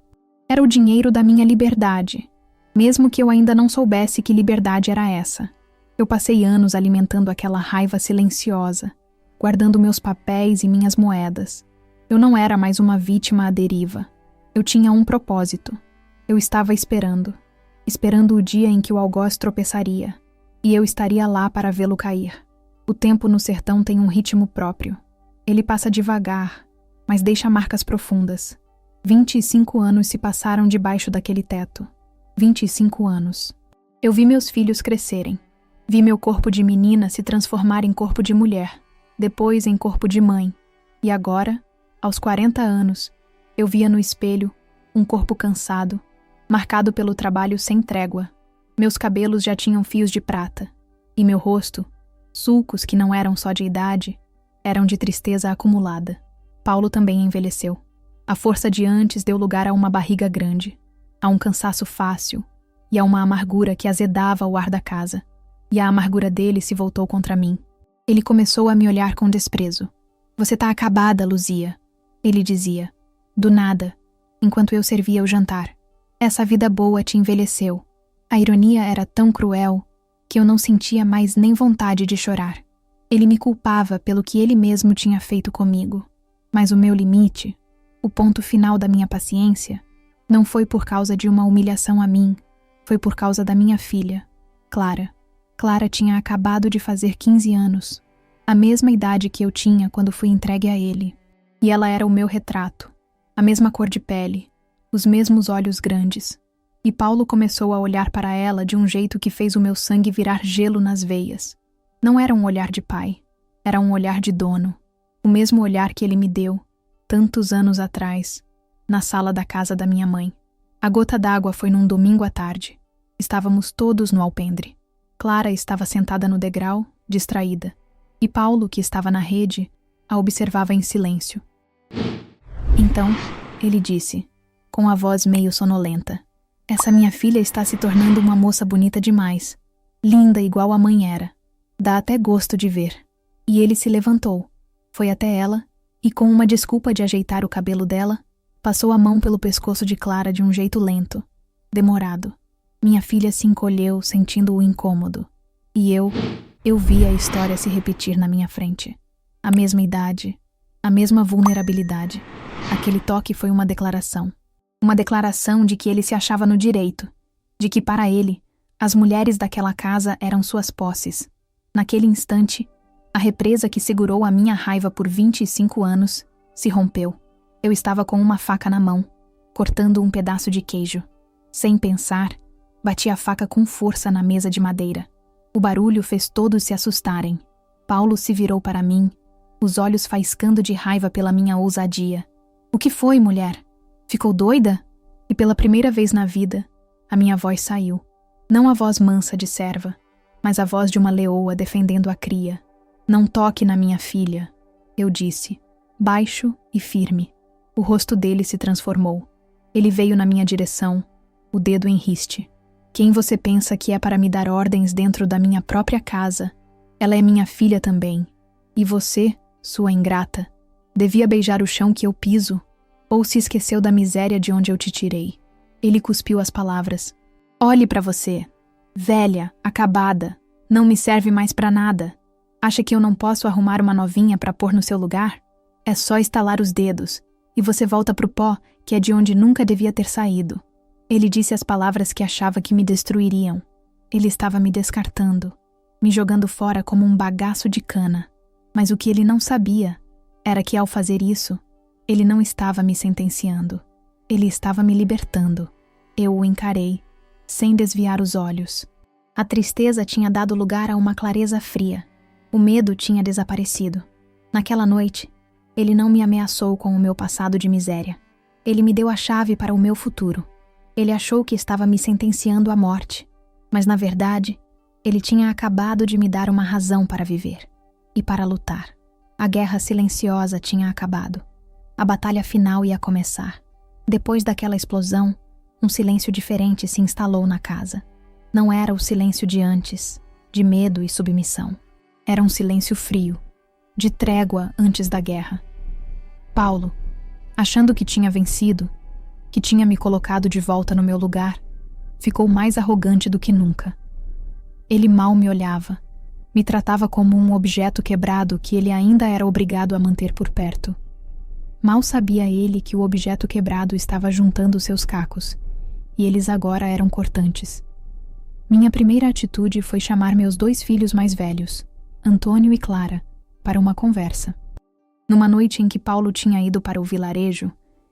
A: Era o dinheiro da minha liberdade, mesmo que eu ainda não soubesse que liberdade era essa. Eu passei anos alimentando aquela raiva silenciosa, guardando meus papéis e minhas moedas. Eu não era mais uma vítima à deriva. Eu tinha um propósito. Eu estava esperando o dia em que o algoz tropeçaria, e eu estaria lá para vê-lo cair. O tempo no sertão tem um ritmo próprio. Ele passa devagar, mas deixa marcas profundas. 25 anos se passaram debaixo daquele teto. 25 anos. Eu vi meus filhos crescerem. Vi meu corpo de menina se transformar em corpo de mulher, depois em corpo de mãe. E agora, aos 40 anos, eu via no espelho um corpo cansado, marcado pelo trabalho sem trégua. Meus cabelos já tinham fios de prata, e meu rosto, sulcos que não eram só de idade, eram de tristeza acumulada. Paulo também envelheceu. A força de antes deu lugar a uma barriga grande, a um cansaço fácil e a uma amargura que azedava o ar da casa. e a amargura dele se voltou contra mim. Ele começou a me olhar com desprezo. Você tá acabada, Luzia, ele dizia, do nada, enquanto eu servia o jantar. Essa vida boa te envelheceu. A ironia era tão cruel que eu não sentia mais nem vontade de chorar. Ele me culpava pelo que ele mesmo tinha feito comigo. Mas o meu limite, o ponto final da minha paciência, não foi por causa de uma humilhação a mim, foi por causa da minha filha, Clara. Clara tinha acabado de fazer 15 anos, a mesma idade que eu tinha quando fui entregue a ele. E ela era o meu retrato, a mesma cor de pele, os mesmos olhos grandes. E Paulo começou a olhar para ela de um jeito que fez o meu sangue virar gelo nas veias. Não era um olhar de pai, era um olhar de dono. O mesmo olhar que ele me deu, tantos anos atrás, na sala da casa da minha mãe. A gota d'água foi num domingo à tarde. Estávamos todos no alpendre. Clara estava sentada no degrau, distraída. E Paulo, que estava na rede, a observava em silêncio. Então, ele disse, com a voz meio sonolenta, essa minha filha está se tornando uma moça bonita demais. Linda igual a mãe era. Dá até gosto de ver. E ele se levantou, foi até ela e, com uma desculpa de ajeitar o cabelo dela, passou a mão pelo pescoço de Clara de um jeito lento, demorado. Minha filha se encolheu, sentindo o incômodo. E eu vi a história se repetir na minha frente. A mesma idade, a mesma vulnerabilidade. Aquele toque foi uma declaração. Uma declaração de que ele se achava no direito, de que para ele, as mulheres daquela casa eram suas posses. Naquele instante, a represa que segurou a minha raiva por 25 anos se rompeu. Eu estava com uma faca na mão, cortando um pedaço de queijo. Sem pensar, bati a faca com força na mesa de madeira. O barulho fez todos se assustarem. Paulo se virou para mim, os olhos faiscando de raiva pela minha ousadia. O que foi, mulher? Ficou doida? E pela primeira vez na vida, a minha voz saiu. Não a voz mansa de serva, mas a voz de uma leoa defendendo a cria. Não toque na minha filha, eu disse, baixo e firme. O rosto dele se transformou. Ele veio na minha direção, o dedo em riste. Quem você pensa que é para me dar ordens dentro da minha própria casa? Ela é minha filha também. E você, sua ingrata, devia beijar o chão que eu piso? Ou se esqueceu da miséria de onde eu te tirei? Ele cuspiu as palavras. Olhe para você. Velha, acabada, não me serve mais para nada. Acha que eu não posso arrumar uma novinha para pôr no seu lugar? É só estalar os dedos, e você volta pro pó, que é de onde nunca devia ter saído. Ele disse as palavras que achava que me destruiriam. Ele estava me descartando, me jogando fora como um bagaço de cana. Mas o que ele não sabia era que, ao fazer isso, ele não estava me sentenciando. Ele estava me libertando. Eu o encarei, sem desviar os olhos. A tristeza tinha dado lugar a uma clareza fria. O medo tinha desaparecido. Naquela noite, ele não me ameaçou com o meu passado de miséria. Ele me deu a chave para o meu futuro. Ele achou que estava me sentenciando à morte, mas na verdade, ele tinha acabado de me dar uma razão para viver e para lutar. A guerra silenciosa tinha acabado. A batalha final ia começar. Depois daquela explosão, um silêncio diferente se instalou na casa. Não era o silêncio de antes, de medo e submissão. Era um silêncio frio, de trégua antes da guerra. Paulo, achando que tinha vencido, que tinha me colocado de volta no meu lugar, ficou mais arrogante do que nunca. Ele mal me olhava, me tratava como um objeto quebrado que ele ainda era obrigado a manter por perto. Mal sabia ele que o objeto quebrado estava juntando seus cacos, e eles agora eram cortantes. Minha primeira atitude foi chamar meus 2 filhos mais velhos, Antônio e Clara, para uma conversa. Numa noite em que Paulo tinha ido para o vilarejo,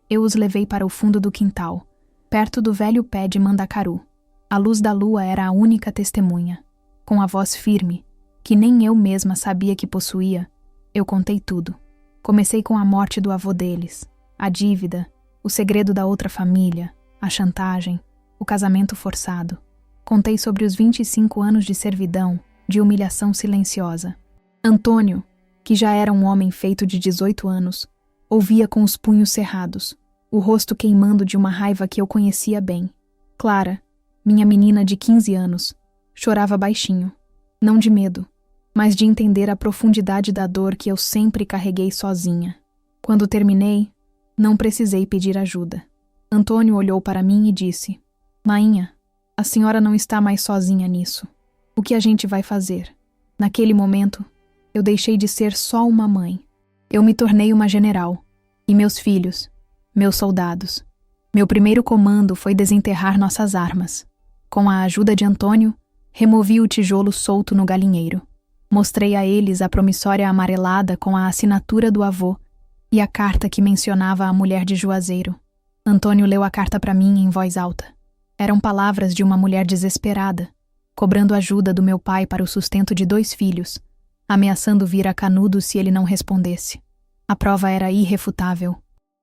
A: eu os levei para o fundo do quintal, perto do velho pé de mandacaru. A luz da lua era a única testemunha. Com a voz firme, que nem eu mesma sabia que possuía, eu contei tudo. Comecei com a morte do avô deles, a dívida, o segredo da outra família, a chantagem, o casamento forçado. Contei sobre os 25 anos de servidão, de humilhação silenciosa. Antônio, que já era um homem feito de 18 anos, ouvia com os punhos cerrados, o rosto queimando de uma raiva que eu conhecia bem. Clara, minha menina de 15 anos, chorava baixinho. Não de medo, mas de entender a profundidade da dor que eu sempre carreguei sozinha. Quando terminei, não precisei pedir ajuda. Antônio olhou para mim e disse: Mainha, a senhora não está mais sozinha nisso. O que a gente vai fazer? Naquele momento, eu deixei de ser só uma mãe. Eu me tornei uma general. E meus filhos, meus soldados. Meu primeiro comando foi desenterrar nossas armas. Com a ajuda de Antônio, removi o tijolo solto no galinheiro. Mostrei a eles a promissória amarelada com a assinatura do avô e a carta que mencionava a mulher de Juazeiro. Antônio leu a carta para mim em voz alta. Eram palavras de uma mulher desesperada, cobrando ajuda do meu pai para o sustento de 2 filhos, ameaçando vir a Canudos se ele não respondesse. A prova era irrefutável.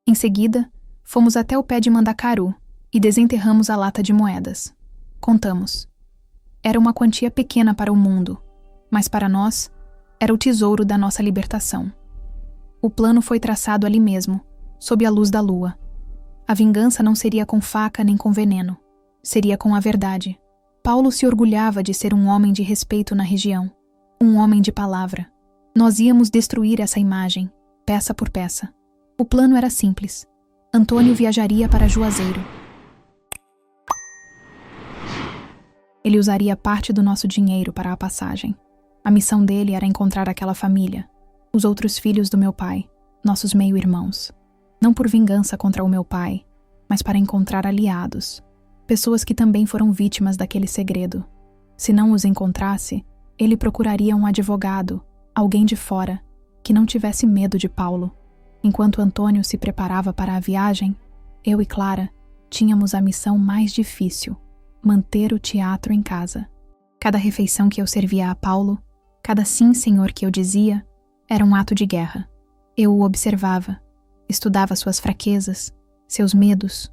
A: Em seguida, fomos até o pé de Mandacaru e desenterramos a lata de moedas. Contamos. Era uma quantia pequena para o mundo, mas para nós, era o tesouro da nossa libertação. O plano foi traçado ali mesmo, sob a luz da lua. A vingança não seria com faca nem com veneno. Seria com a verdade. Paulo se orgulhava de ser um homem de respeito na região. Um homem de palavra. Nós íamos destruir essa imagem, peça por peça. O plano era simples. Antônio viajaria para Juazeiro. Ele usaria parte do nosso dinheiro para a passagem. A missão dele era encontrar aquela família, os outros filhos do meu pai, nossos meio-irmãos. Não por vingança contra o meu pai, mas para encontrar aliados, pessoas que também foram vítimas daquele segredo. Se não os encontrasse, ele procuraria um advogado, alguém de fora, que não tivesse medo de Paulo. Enquanto Antônio se preparava para a viagem, eu e Clara tínhamos a missão mais difícil: manter o teatro em casa. Cada refeição que eu servia a Paulo, cada sim, senhor, que eu dizia, era um ato de guerra. Eu o observava, estudava suas fraquezas, seus medos.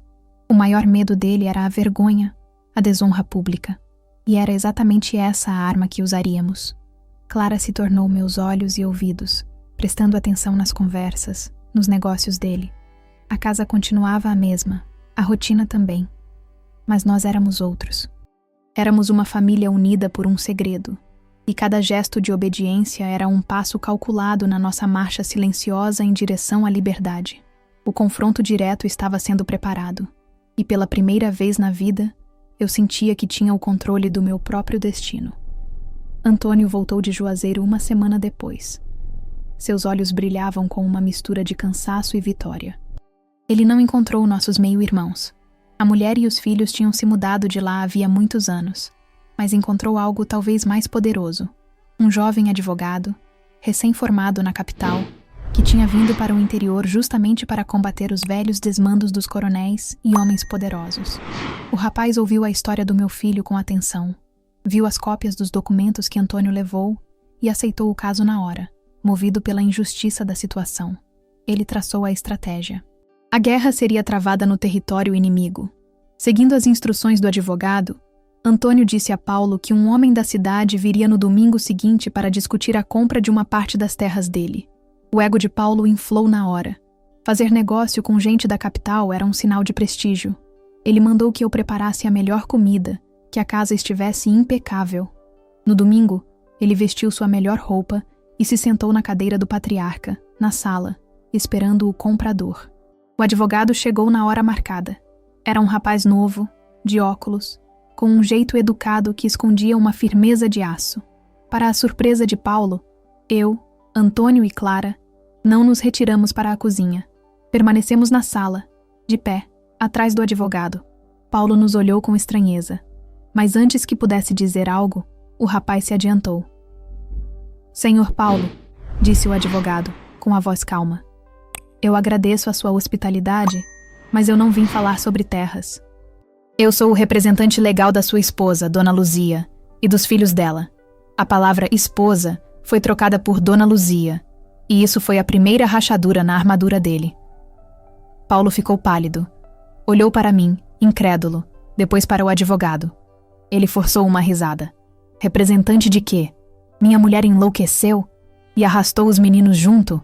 A: O maior medo dele era a vergonha, a desonra pública. E era exatamente essa a arma que usaríamos. Clara se tornou meus olhos e ouvidos, prestando atenção nas conversas, nos negócios dele. A casa continuava a mesma, a rotina também. Mas nós éramos outros. Éramos uma família unida por um segredo, e cada gesto de obediência era um passo calculado na nossa marcha silenciosa em direção à liberdade. O confronto direto estava sendo preparado, e pela primeira vez na vida, eu sentia que tinha o controle do meu próprio destino. Antônio voltou de Juazeiro uma semana depois. Seus olhos brilhavam com uma mistura de cansaço e vitória. Ele não encontrou nossos meio-irmãos. A mulher e os filhos tinham se mudado de lá havia muitos anos, mas encontrou algo talvez mais poderoso: um jovem advogado, recém-formado na capital, que tinha vindo para o interior justamente para combater os velhos desmandos dos coronéis e homens poderosos. O rapaz ouviu a história do meu filho com atenção, viu as cópias dos documentos que Antônio levou e aceitou o caso na hora, movido pela injustiça da situação. Ele traçou a estratégia. A guerra seria travada no território inimigo. Seguindo as instruções do advogado, Antônio disse a Paulo que um homem da cidade viria no domingo seguinte para discutir a compra de uma parte das terras dele. O ego de Paulo inflou na hora. Fazer negócio com gente da capital era um sinal de prestígio. Ele mandou que eu preparasse a melhor comida, que a casa estivesse impecável. No domingo, ele vestiu sua melhor roupa e se sentou na cadeira do patriarca, na sala, esperando o comprador. O advogado chegou na hora marcada. Era um rapaz novo, de óculos, com um jeito educado que escondia uma firmeza de aço. Para a surpresa de Paulo, eu, Antônio e Clara, não nos retiramos para a cozinha. Permanecemos na sala, de pé, atrás do advogado. Paulo nos olhou com estranheza, mas antes que pudesse dizer algo, o rapaz se adiantou. Senhor Paulo, disse o advogado, com a voz calma, eu agradeço a sua hospitalidade, mas eu não vim falar sobre terras. Eu sou o representante legal da sua esposa, Dona Luzia, e dos filhos dela. A palavra esposa foi trocada por Dona Luzia, e isso foi a primeira rachadura na armadura dele. Paulo ficou pálido. Olhou para mim, incrédulo, depois para o advogado. Ele forçou uma risada. Representante de quê? Minha mulher enlouqueceu e arrastou os meninos junto?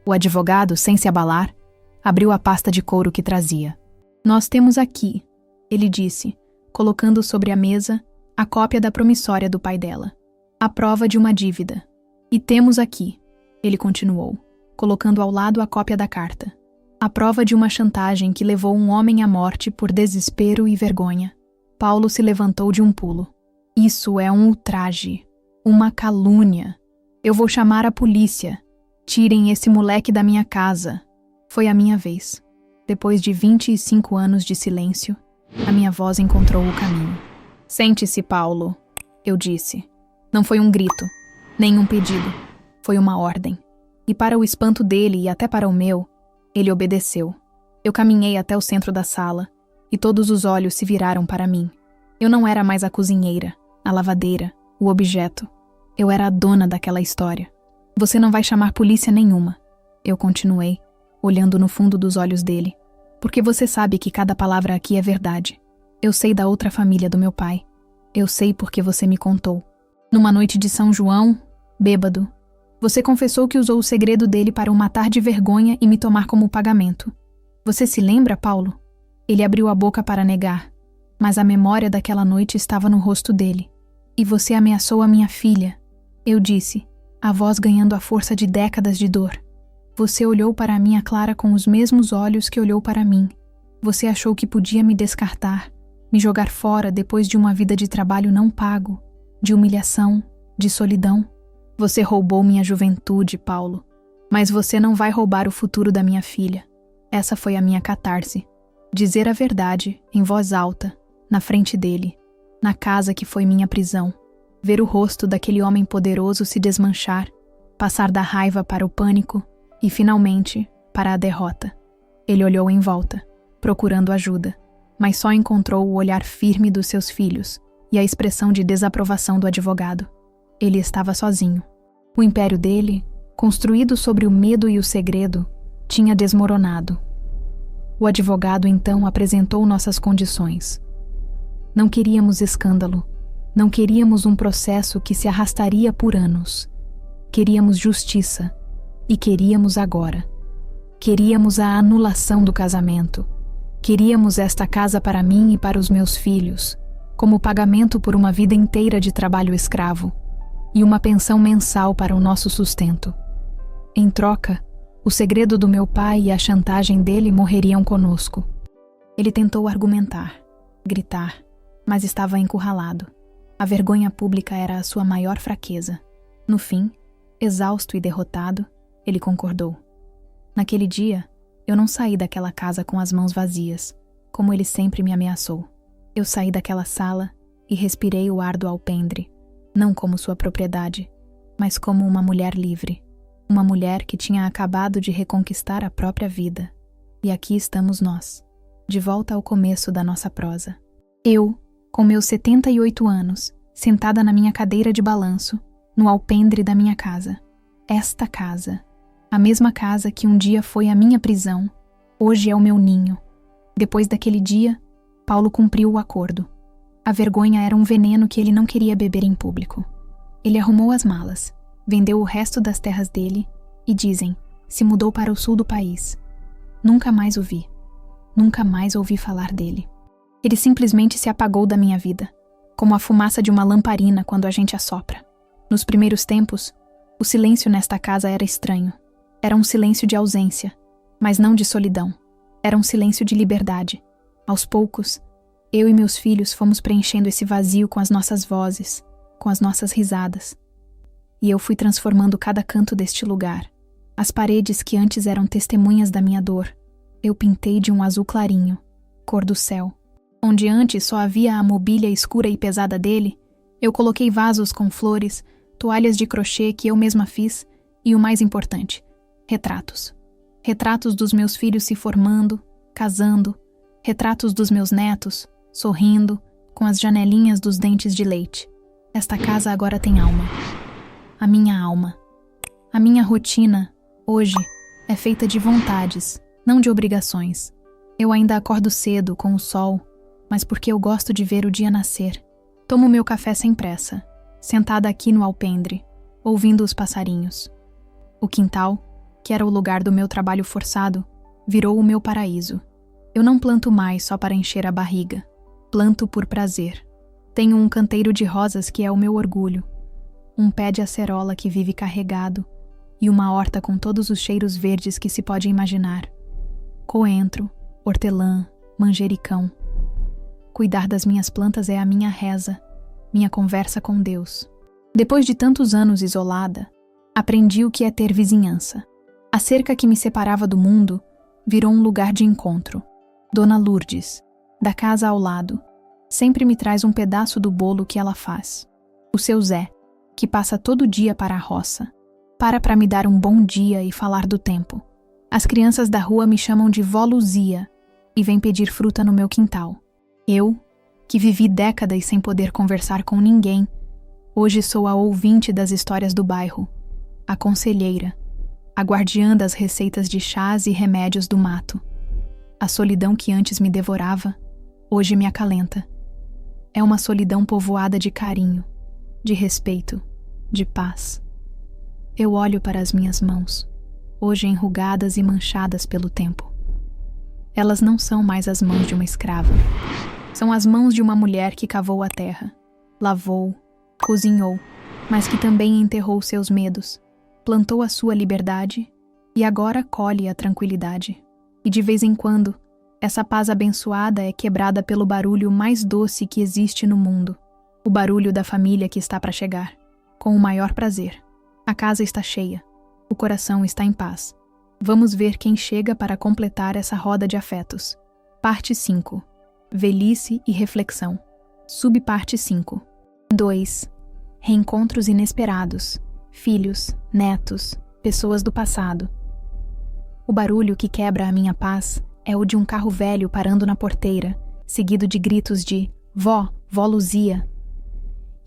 A: O advogado, sem se abalar, abriu a pasta de couro que trazia. Nós temos aqui, ele disse, colocando sobre a mesa a cópia da promissória do pai dela. A prova de uma dívida. E temos aqui, ele continuou, colocando ao lado a cópia da carta, a prova de uma chantagem que levou um homem à morte por desespero e vergonha. Paulo se levantou de um pulo. Isso é um ultraje, uma calúnia. Eu vou chamar a polícia. Tirem esse moleque da minha casa. Foi a minha vez. Depois de 25 anos de silêncio, a minha voz encontrou o caminho. Sente-se, Paulo, eu disse. Não foi um grito, nem um pedido. Foi uma ordem. E para o espanto dele e até para o meu, ele obedeceu. Eu caminhei até o centro da sala e todos os olhos se viraram para mim. Eu não era mais a cozinheira, a lavadeira, o objeto. Eu era a dona daquela história. Você não vai chamar polícia nenhuma. Eu continuei, olhando no fundo dos olhos dele. Porque você sabe que cada palavra aqui é verdade. Eu sei da outra família do meu pai. Eu sei porque você me contou. Numa noite de São João, bêbado, você confessou que usou o segredo dele para o matar de vergonha e me tomar como pagamento. Você se lembra, Paulo? Ele abriu a boca para negar, mas a memória daquela noite estava no rosto dele. E você ameaçou a minha filha. Eu disse, a voz ganhando a força de décadas de dor. Você olhou para a minha Clara com os mesmos olhos que olhou para mim. Você achou que podia me descartar, me jogar fora depois de uma vida de trabalho não pago, de humilhação, de solidão. Você roubou minha juventude, Paulo. Mas você não vai roubar o futuro da minha filha. Essa foi a minha catarse. Dizer a verdade, em voz alta, na frente dele, na casa que foi minha prisão. Ver o rosto daquele homem poderoso se desmanchar, passar da raiva para o pânico e, finalmente, para a derrota. Ele olhou em volta, procurando ajuda, mas só encontrou o olhar firme dos seus filhos e a expressão de desaprovação do advogado. Ele estava sozinho. O império dele, construído sobre o medo e o segredo, tinha desmoronado. O advogado então apresentou nossas condições. Não queríamos escândalo. Não queríamos um processo que se arrastaria por anos. Queríamos justiça. E queríamos agora. Queríamos a anulação do casamento. Queríamos esta casa para mim e para os meus filhos, como pagamento por uma vida inteira de trabalho escravo, e uma pensão mensal para o nosso sustento. Em troca, o segredo do meu pai e a chantagem dele morreriam conosco. Ele tentou argumentar, gritar, mas estava encurralado. A vergonha pública era a sua maior fraqueza. No fim, exausto e derrotado, ele concordou. Naquele dia, eu não saí daquela casa com as mãos vazias, como ele sempre me ameaçou. Eu saí daquela sala e respirei o ar do alpendre, não como sua propriedade, mas como uma mulher livre. Uma mulher que tinha acabado de reconquistar a própria vida. E aqui estamos nós, de volta ao começo da nossa prosa. Eu, com meus 78 anos, sentada na minha cadeira de balanço, no alpendre da minha casa. Esta casa, a mesma casa que um dia foi a minha prisão, hoje é o meu ninho. Depois daquele dia, Paulo cumpriu o acordo. A vergonha era um veneno que ele não queria beber em público. Ele arrumou as malas, vendeu o resto das terras dele e, dizem, se mudou para o sul do país. Nunca mais o vi. Nunca mais ouvi falar dele. Ele simplesmente se apagou da minha vida, como a fumaça de uma lamparina quando a gente assopra. Nos primeiros tempos, o silêncio nesta casa era estranho. Era um silêncio de ausência, mas não de solidão. Era um silêncio de liberdade. Aos poucos, eu e meus filhos fomos preenchendo esse vazio com as nossas vozes, com as nossas risadas. E eu fui transformando cada canto deste lugar. As paredes que antes eram testemunhas da minha dor, eu pintei de um azul clarinho, cor do céu. Onde antes só havia a mobília escura e pesada dele, eu coloquei vasos com flores, toalhas de crochê que eu mesma fiz e, o mais importante, retratos. Retratos dos meus filhos se formando, casando, retratos dos meus netos, sorrindo, com as janelinhas dos dentes de leite. Esta casa agora tem alma. A minha alma. A minha rotina, hoje, é feita de vontades, não de obrigações. Eu ainda acordo cedo, com o sol, mas porque eu gosto de ver o dia nascer. Tomo meu café sem pressa, sentada aqui no alpendre, ouvindo os passarinhos. O quintal, que era o lugar do meu trabalho forçado, virou o meu paraíso. Eu não planto mais só para encher a barriga. Planto por prazer. Tenho um canteiro de rosas que é o meu orgulho. um pé de acerola que vive carregado e uma horta com todos os cheiros verdes que se pode imaginar. Coentro, hortelã, manjericão. Cuidar das minhas plantas é a minha reza, minha conversa com Deus. Depois de tantos anos isolada, aprendi o que é ter vizinhança. A cerca que me separava do mundo virou um lugar de encontro. Dona Lourdes, da casa ao lado, sempre me traz um pedaço do bolo que ela faz. O seu Zé, que passa todo dia para a roça, para me dar um bom dia e falar do tempo. As crianças da rua me chamam de Vó Luzia e vêm pedir fruta no meu quintal. Eu, que vivi décadas sem poder conversar com ninguém, hoje sou a ouvinte das histórias do bairro, a conselheira, a guardiã das receitas de chás e remédios do mato. A solidão que antes me devorava, hoje me acalenta. É uma solidão povoada de carinho, de respeito, de paz. Eu olho para as minhas mãos, hoje enrugadas e manchadas pelo tempo. Elas não são mais as mãos de uma escrava. São as mãos de uma mulher que cavou a terra, lavou, cozinhou, mas que também enterrou seus medos, plantou a sua liberdade e agora colhe a tranquilidade. E de vez em quando, essa paz abençoada é quebrada pelo barulho mais doce que existe no mundo, o barulho da família que está para chegar, com o maior prazer. A casa está cheia, o coração está em paz. Vamos ver quem chega para completar essa roda de afetos. Parte 5. Velhice e reflexão. Subparte 5. 2. Reencontros inesperados. Filhos, netos, pessoas do passado. O barulho que quebra a minha paz é o de um carro velho parando na porteira, seguido de gritos de Vó, Vó Luzia.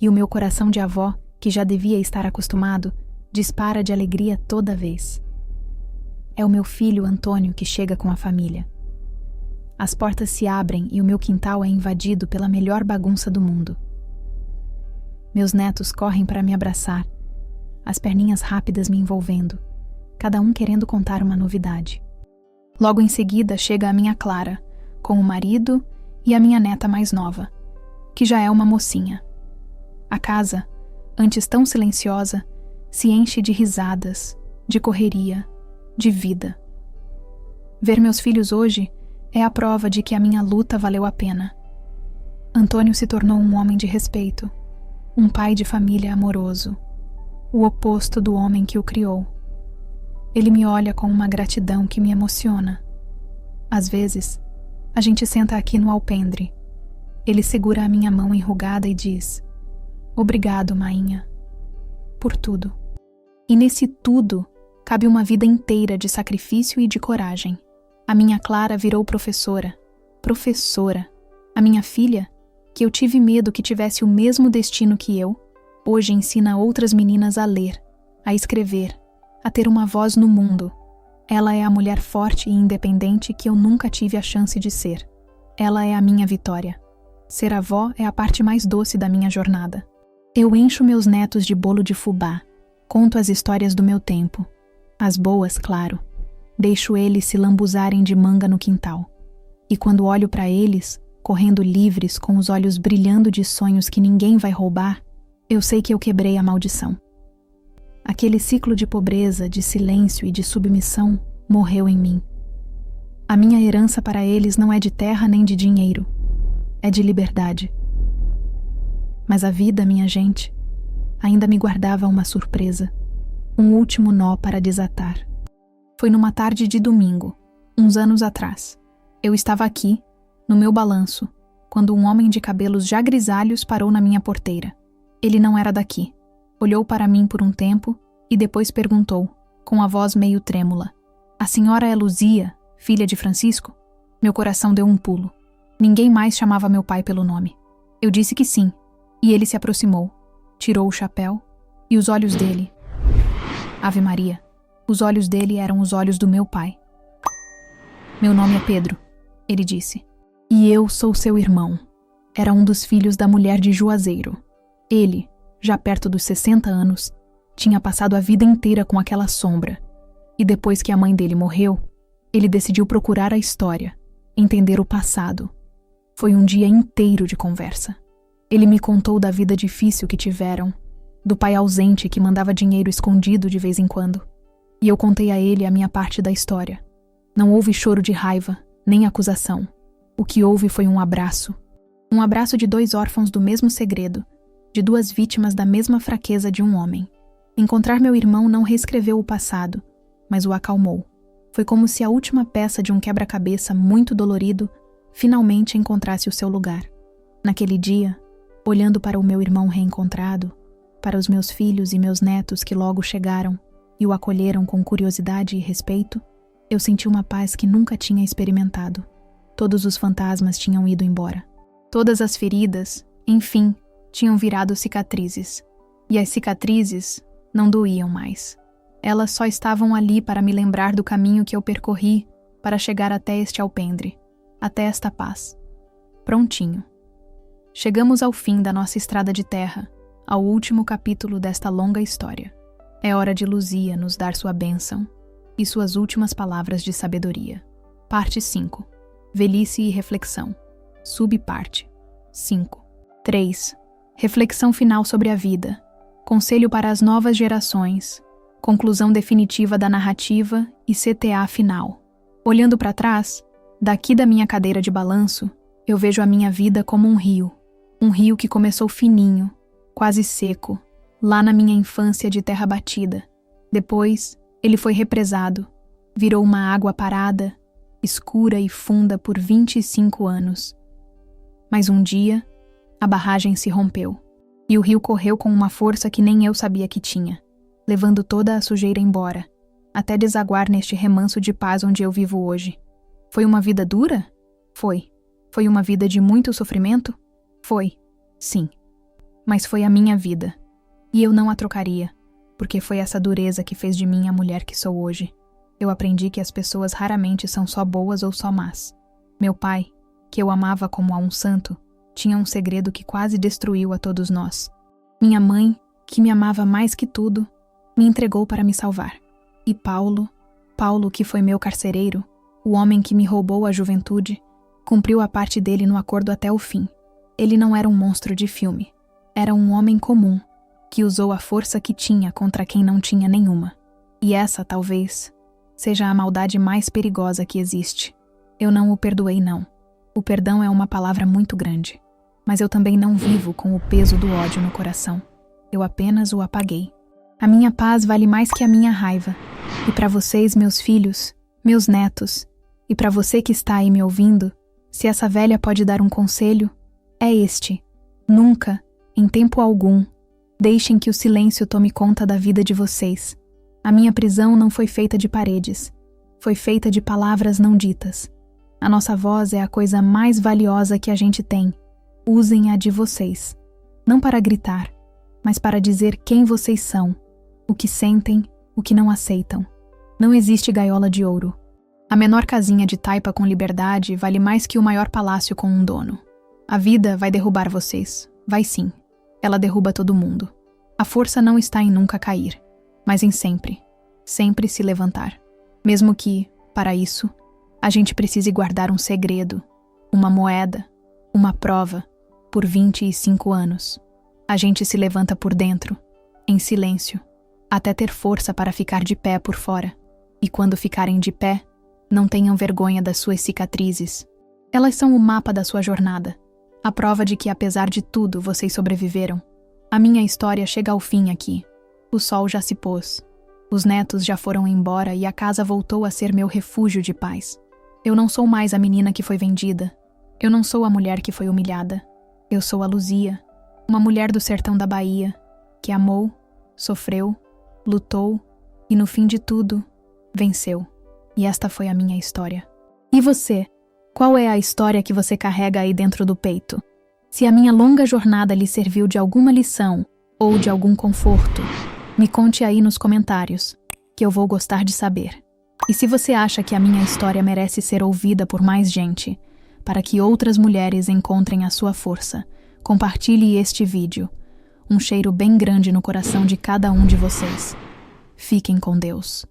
A: E o meu coração de avó, que já devia estar acostumado, dispara de alegria toda vez. É o meu filho Antônio que chega com a família. As portas se abrem e o meu quintal é invadido pela melhor bagunça do mundo. Meus netos correm para me abraçar, as perninhas rápidas me envolvendo, cada um querendo contar uma novidade. Logo em seguida chega a minha Clara, com o marido e a minha neta mais nova, que já é uma mocinha. A casa, antes tão silenciosa, se enche de risadas, de correria, de vida. Ver meus filhos hoje é a prova de que a minha luta valeu a pena. Antônio se tornou um homem de respeito, um pai de família amoroso, o oposto do homem que o criou. Ele me olha com uma gratidão que me emociona. Às vezes, a gente senta aqui no alpendre. Ele segura a minha mão enrugada e diz: "Obrigado, mainha, por tudo." E nesse tudo cabe uma vida inteira de sacrifício e de coragem. A minha Clara virou professora. Professora. A minha filha, que eu tive medo que tivesse o mesmo destino que eu, hoje ensina outras meninas a ler, a escrever, a ter uma voz no mundo. Ela é a mulher forte e independente que eu nunca tive a chance de ser. Ela é a minha vitória. Ser avó é a parte mais doce da minha jornada. Eu encho meus netos de bolo de fubá, conto as histórias do meu tempo. As boas, claro. Deixo eles se lambuzarem de manga no quintal. E quando olho para eles, correndo livres com os olhos brilhando de sonhos que ninguém vai roubar, eu sei que eu quebrei a maldição. Aquele ciclo de pobreza, de silêncio e de submissão morreu em mim. A minha herança para eles não é de terra nem de dinheiro. É de liberdade. Mas a vida, minha gente, ainda me guardava uma surpresa, um último nó para desatar. Foi numa tarde de domingo, uns anos atrás. Eu estava aqui, no meu balanço, quando um homem de cabelos já grisalhos parou na minha porteira. Ele não era daqui. Olhou para mim por um tempo e depois perguntou, com a voz meio trêmula: "A senhora é Luzia, filha de Francisco?" Meu coração deu um pulo. Ninguém mais chamava meu pai pelo nome. Eu disse que sim, e ele se aproximou, tirou o chapéu, e os olhos dele... Ave Maria, os olhos dele eram os olhos do meu pai. "Meu nome é Pedro", ele disse. "E eu sou seu irmão." Era um dos filhos da mulher de Juazeiro. Ele, já perto dos 60 anos, tinha passado a vida inteira com aquela sombra. E depois que a mãe dele morreu, ele decidiu procurar a história, entender o passado. Foi um dia inteiro de conversa. Ele me contou da vida difícil que tiveram, do pai ausente que mandava dinheiro escondido de vez em quando. E eu contei a ele a minha parte da história. Não houve choro de raiva, nem acusação. O que houve foi um abraço. Um abraço de 2 órfãos do mesmo segredo, de 2 vítimas da mesma fraqueza de um homem. Encontrar meu irmão não reescreveu o passado, mas o acalmou. Foi como se a última peça de um quebra-cabeça muito dolorido finalmente encontrasse o seu lugar. Naquele dia, olhando para o meu irmão reencontrado, para os meus filhos e meus netos que logo chegaram e o acolheram com curiosidade e respeito, eu senti uma paz que nunca tinha experimentado. Todos os fantasmas tinham ido embora. Todas as feridas, enfim, tinham virado cicatrizes. E as cicatrizes não doíam mais. Elas só estavam ali para me lembrar do caminho que eu percorri para chegar até este alpendre, até esta paz. Prontinho. Chegamos ao fim da nossa estrada de terra, ao último capítulo desta longa história. É hora de Luzia nos dar sua bênção e suas últimas palavras de sabedoria. Parte 5. Velhice e reflexão. Subparte 5. 3. Reflexão final sobre a vida. Conselho para as novas gerações. Conclusão definitiva da narrativa e CTA final. Olhando para trás, daqui da minha cadeira de balanço, eu vejo a minha vida como um rio. Um rio que começou fininho, quase seco, lá na minha infância de terra batida. Depois, ele foi represado, virou uma água parada, escura e funda por 25 anos. Mas um dia, a barragem se rompeu, e o rio correu com uma força que nem eu sabia que tinha, levando toda a sujeira embora, até desaguar neste remanso de paz onde eu vivo hoje. Foi uma vida dura? Foi. Foi uma vida de muito sofrimento? Foi. Sim. Mas foi a minha vida. E eu não a trocaria, porque foi essa dureza que fez de mim a mulher que sou hoje. Eu aprendi que as pessoas raramente são só boas ou só más. Meu pai, que eu amava como a um santo, tinha um segredo que quase destruiu a todos nós. Minha mãe, que me amava mais que tudo, me entregou para me salvar. E Paulo, que foi meu carcereiro, o homem que me roubou a juventude, cumpriu a parte dele no acordo até o fim. Ele não era um monstro de filme. Era um homem comum, que usou a força que tinha contra quem não tinha nenhuma. E essa, talvez, seja a maldade mais perigosa que existe. Eu não o perdoei, não. O perdão é uma palavra muito grande. Mas eu também não vivo com o peso do ódio no coração. Eu apenas o apaguei. A minha paz vale mais que a minha raiva. E para vocês, meus filhos, meus netos, e para você que está aí me ouvindo, se essa velha pode dar um conselho, é este. Nunca, em tempo algum, deixem que o silêncio tome conta da vida de vocês. A minha prisão não foi feita de paredes. Foi feita de palavras não ditas. A nossa voz é a coisa mais valiosa que a gente tem. Usem-a de vocês. Não para gritar, mas para dizer quem vocês são, o que sentem, o que não aceitam. Não existe gaiola de ouro. A menor casinha de taipa com liberdade vale mais que o maior palácio com um dono. A vida vai derrubar vocês. Vai sim. Ela derruba todo mundo. A força não está em nunca cair, mas em sempre se levantar. Mesmo que, para isso, a gente precise guardar um segredo, uma moeda, uma prova, por 25 anos. A gente se levanta por dentro, em silêncio, até ter força para ficar de pé por fora. E quando ficarem de pé, não tenham vergonha das suas cicatrizes. Elas são o mapa da sua jornada, a prova de que, apesar de tudo, vocês sobreviveram. A minha história chega ao fim aqui. O sol já se pôs. Os netos já foram embora e a casa voltou a ser meu refúgio de paz. Eu não sou mais a menina que foi vendida. Eu não sou a mulher que foi humilhada. Eu sou a Luzia, uma mulher do sertão da Bahia, que amou, sofreu, lutou e, no fim de tudo, venceu. E esta foi a minha história. E você? Qual é a história que você carrega aí dentro do peito? Se a minha longa jornada lhe serviu de alguma lição ou de algum conforto, me conte aí nos comentários, que eu vou gostar de saber. E se você acha que a minha história merece ser ouvida por mais gente, para que outras mulheres encontrem a sua força, compartilhe este vídeo. Um cheiro bem grande no coração de cada um de vocês. Fiquem com Deus.